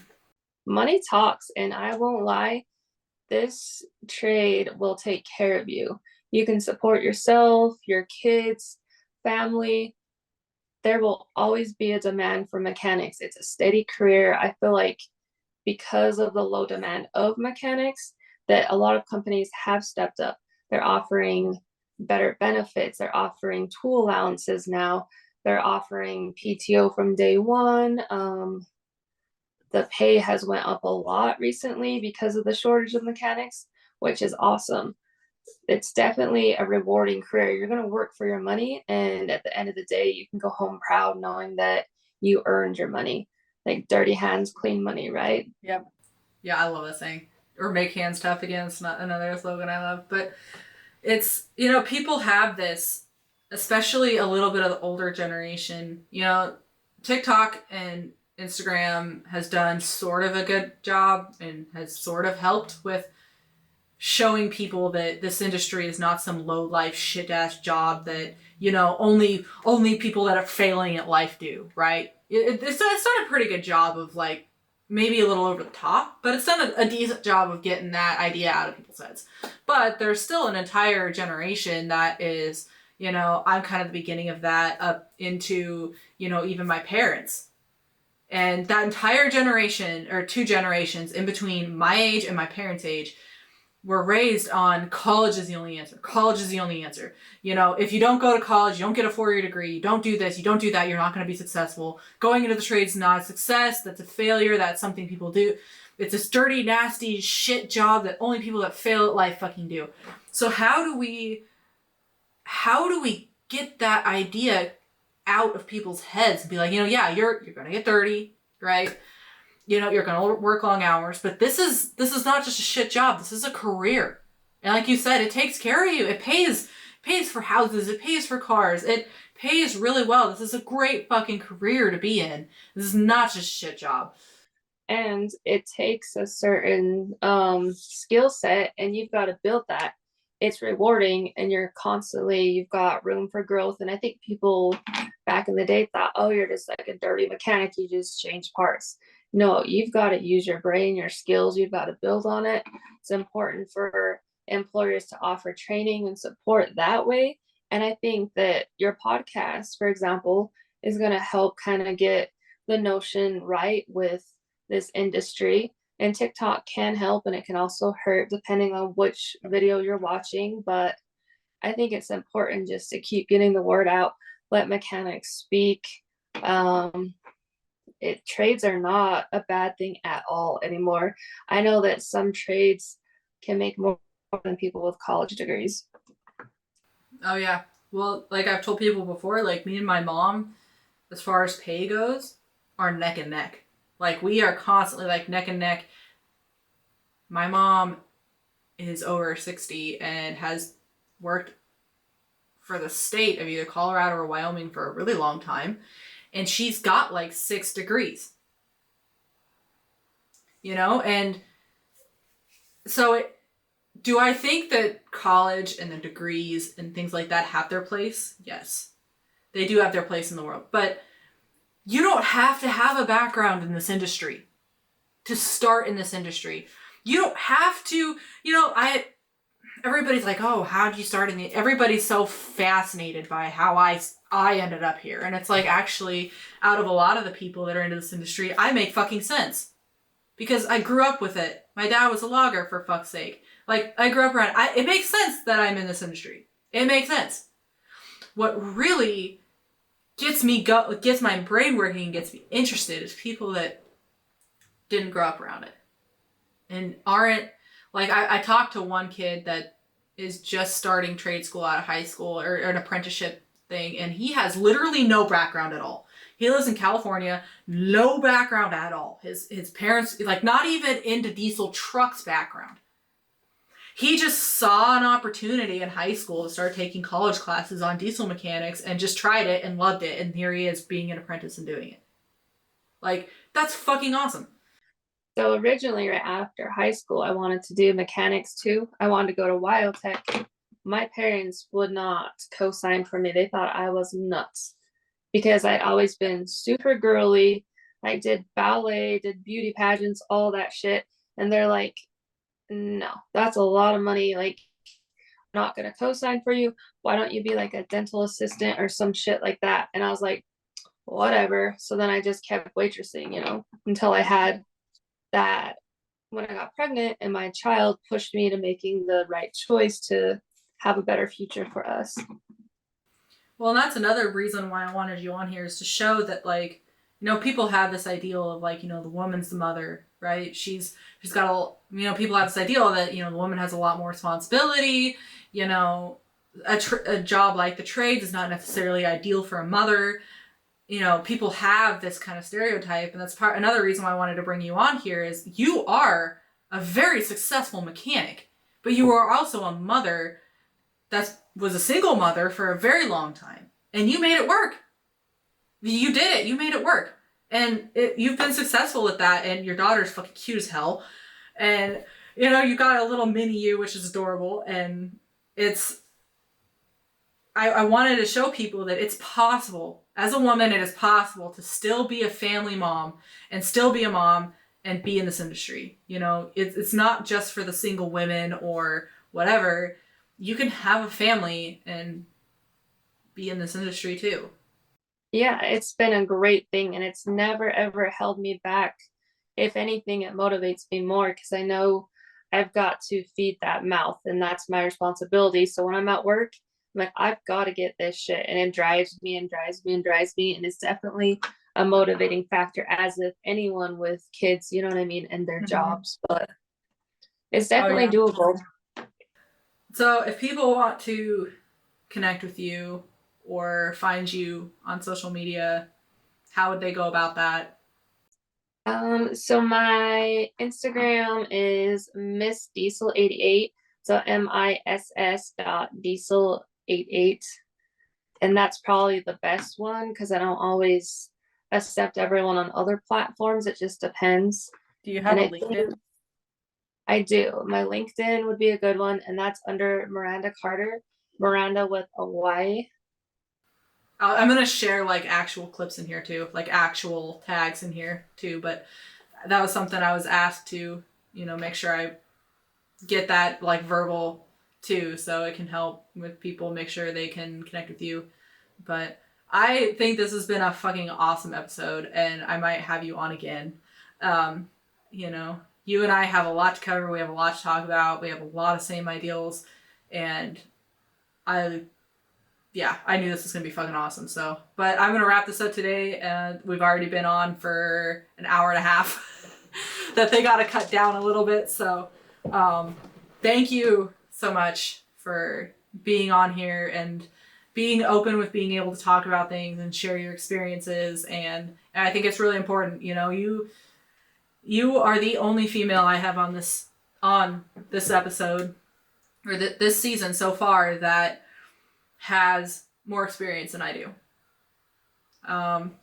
Speaker 2: Money talks, and I won't lie, this trade will take care of you. You can support yourself, your kids, family. There will always be a demand for mechanics. It's a steady career. I feel like because of the low demand of mechanics, that a lot of companies have stepped up. They're offering better benefits. They're offering tool allowances now. They're offering PTO from day one. The pay has went up a lot recently because of the shortage of mechanics, which is awesome. It's definitely a rewarding career. You're going to work for your money, and at the end of the day, you can go home proud knowing that you earned your money. Like dirty hands, clean money, right?
Speaker 1: Yep. Yeah, I love that saying. Or make hands tough again. It's not another slogan I love. But it's, people have this, especially a little bit of the older generation, TikTok and Instagram has done sort of a good job and has sort of helped with showing people that this industry is not some low life shit ass job that, you know, only people that are failing at life do, right? It's done a pretty good job of, like, maybe a little over the top, but it's done a decent job of getting that idea out of people's heads. But there's still an entire generation that is, you know, I'm kind of the beginning of that, up into, you know, even my parents. And that entire generation, or 2 generations in between my age and my parents' age, were raised on college is the only answer. College is the only answer. You know, if you don't go to college, you don't get a 4-year degree, you don't do this, you don't do that, you're not going to be successful. Going into the trades is not a success. That's a failure. That's something people do. It's this dirty, nasty shit job that only people that fail at life fucking do. So how do we get that idea out of people's heads and be like, you know, yeah, you're going to get dirty, right? You know, you're going to work long hours, but this is not just a shit job. This is a career. And like you said, it takes care of you. It pays for houses. It pays for cars. It pays really well. This is a great fucking career to be in. This is not just a shit job.
Speaker 2: And it takes a certain skill set, and you've got to build that. It's rewarding, and you've got room for growth. And I think people back in the day thought, oh, you're just like a dirty mechanic. You just change parts. No, you've got to use your brain, your skills, you've got to build on it. It's important for employers to offer training and support that way. And I think that your podcast, for example, is going to help kind of get the notion right with this industry. And TikTok can help, and it can also hurt depending on which video you're watching. But I think it's important just to keep getting the word out, let mechanics speak. Trades are not a bad thing at all anymore. I know that some trades can make more than people with college degrees.
Speaker 1: Oh yeah. Well, like I've told people before, like me and my mom, as far as pay goes, are neck and neck. Like we are constantly like neck and neck. My mom is over 60 and has worked for the state of either Colorado or Wyoming for a really long time. And she's got like 6 degrees. You know? And so do I think that college and the degrees and things like that have their place? Yes. They do have their place in the world. But you don't have to have a background in this industry to start in this industry. You don't have to, you know, everybody's like, oh, how'd you start everybody's so fascinated by how I ended up here. And it's like, actually, out of a lot of the people that are into this industry, I make fucking sense. Because I grew up with it. My dad was a logger, for fuck's sake. Like, I grew up around it. It makes sense that I'm in this industry. It makes sense. What really gets my brain working and gets me interested is people that didn't grow up around it. And aren't, like, I talked to one kid that is just starting trade school out of high school or an apprenticeship thing, and he has literally no background at all. He lives in California, no background at all. His parents, like, not even into diesel trucks background. He just saw an opportunity in high school to start taking college classes on diesel mechanics and just tried it and loved it, and here he is being an apprentice and doing it. Like, that's fucking awesome.
Speaker 2: So originally, right after high school, I wanted to do mechanics too. I wanted to go to Wildtech. My parents would not co-sign for me. They thought I was nuts because I'd always been super girly. I did ballet, did beauty pageants, all that shit. And they're like, no, that's a lot of money. Like, I'm not going to co-sign for you. Why don't you be like a dental assistant or some shit like that? And I was like, whatever. So then I just kept waitressing, you know, until I had that when I got pregnant, and my child pushed me to making the right choice to have a better future for us.
Speaker 1: Well, and that's another reason why I wanted you on here, is to show that, like, you know, people have this ideal of, like, you know, the woman's the mother, right? She's got a, you know, people have this ideal that, you know, the woman has a lot more responsibility. You know, a job like the trades is not necessarily ideal for a mother. You know, people have this kind of stereotype, and that's another reason why I wanted to bring you on here is you are a very successful mechanic, but you are also a mother that was a single mother for a very long time, and you made it work. You did it. You made it work. And you've been successful at that, and your daughter's fucking cute as hell. And, you know, you got a little mini you, which is adorable. And I wanted to show people that it's possible. As a woman, it is possible to still be a family mom and still be a mom and be in this industry. You know, it's not just for the single women or whatever. You can have a family and be in this industry too.
Speaker 2: Yeah, it's been a great thing, and it's never ever held me back. If anything, it motivates me more because I know I've got to feed that mouth, and that's my responsibility. So when I'm at work, I'm like, I've got to get this shit, and it drives me and drives me and drives me, and it's definitely a motivating factor, as if anyone with kids, you know what I mean, and their jobs. But it's definitely doable.
Speaker 1: So if people want to connect with you or find you on social media, how would they go about that?
Speaker 2: So my Instagram is Miss Diesel 88. So MISS.diesel88. And that's probably the best one because I don't always accept everyone on other platforms. It just depends.
Speaker 3: Do you have a LinkedIn?
Speaker 2: I do. My LinkedIn would be a good one, and that's under Myranda Carter. Miranda with a Y.
Speaker 1: I'm going to share like actual clips in here too, like actual tags in here too. But that was something I was asked to, you know, make sure I get that like verbal too, so it can help with people, make sure they can connect with you. But I think this has been a fucking awesome episode, and I might have you on again. You know, you and I have a lot to cover. We have a lot to talk about. We have a lot of same ideals, and I knew this was going to be fucking awesome. So, but I'm going to wrap this up today, and we've already been on for an hour and a half that they got to cut down a little bit. So, thank you so much for being on here and being open with being able to talk about things and share your experiences. And I think it's really important. You know, you are the only female I have on this episode or this season so far that has more experience than I do.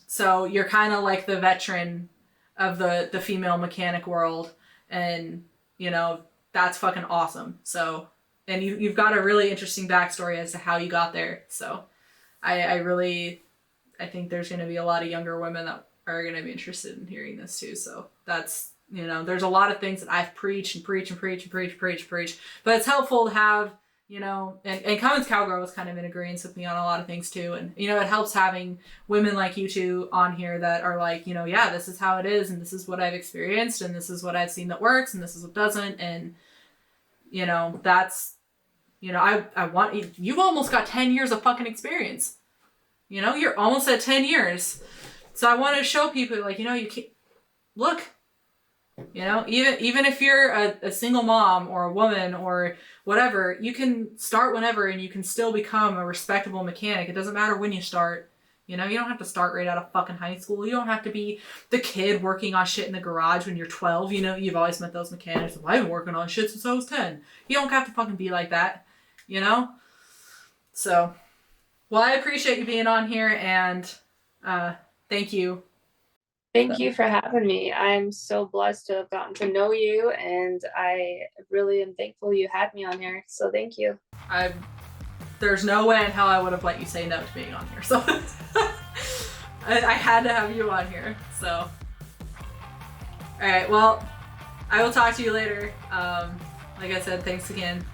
Speaker 1: So you're kind of like the veteran of the female mechanic world, and you know, that's fucking awesome. So, and you've got a really interesting backstory as to how you got there. So I think there's going to be a lot of younger women that are going to be interested in hearing this too. So that's, you know, there's a lot of things that I've preached, but it's helpful to have, you know, and Cummins Cowgirl was kind of in agreement with me on a lot of things too. And, you know, it helps having women like you two on here that are like, you know, yeah, this is how it is, and this is what I've experienced, and this is what I've seen that works, and this is what doesn't. And, you know, that's, you know, I want, you've almost got 10 years of fucking experience. You know, you're almost at 10 years. So I want to show people, like, you know, you can't, look, you know, even if you're a single mom or a woman or whatever, you can start whenever and you can still become a respectable mechanic. It doesn't matter when you start. You know, you don't have to start right out of fucking high school. You don't have to be the kid working on shit in the garage when you're 12. You know, you've always met those mechanics. Well, I've been working on shit since I was 10. You don't have to fucking be like that, you know? So, well, I appreciate you being on here, and thank you.
Speaker 2: Thank you for having me. I'm so blessed to have gotten to know you, and I really am thankful you had me on here. So thank you.
Speaker 1: There's no way in hell I would have let you say no to being on here. So I had to have you on here. So, all right. Well, I will talk to you later. Like I said, thanks again.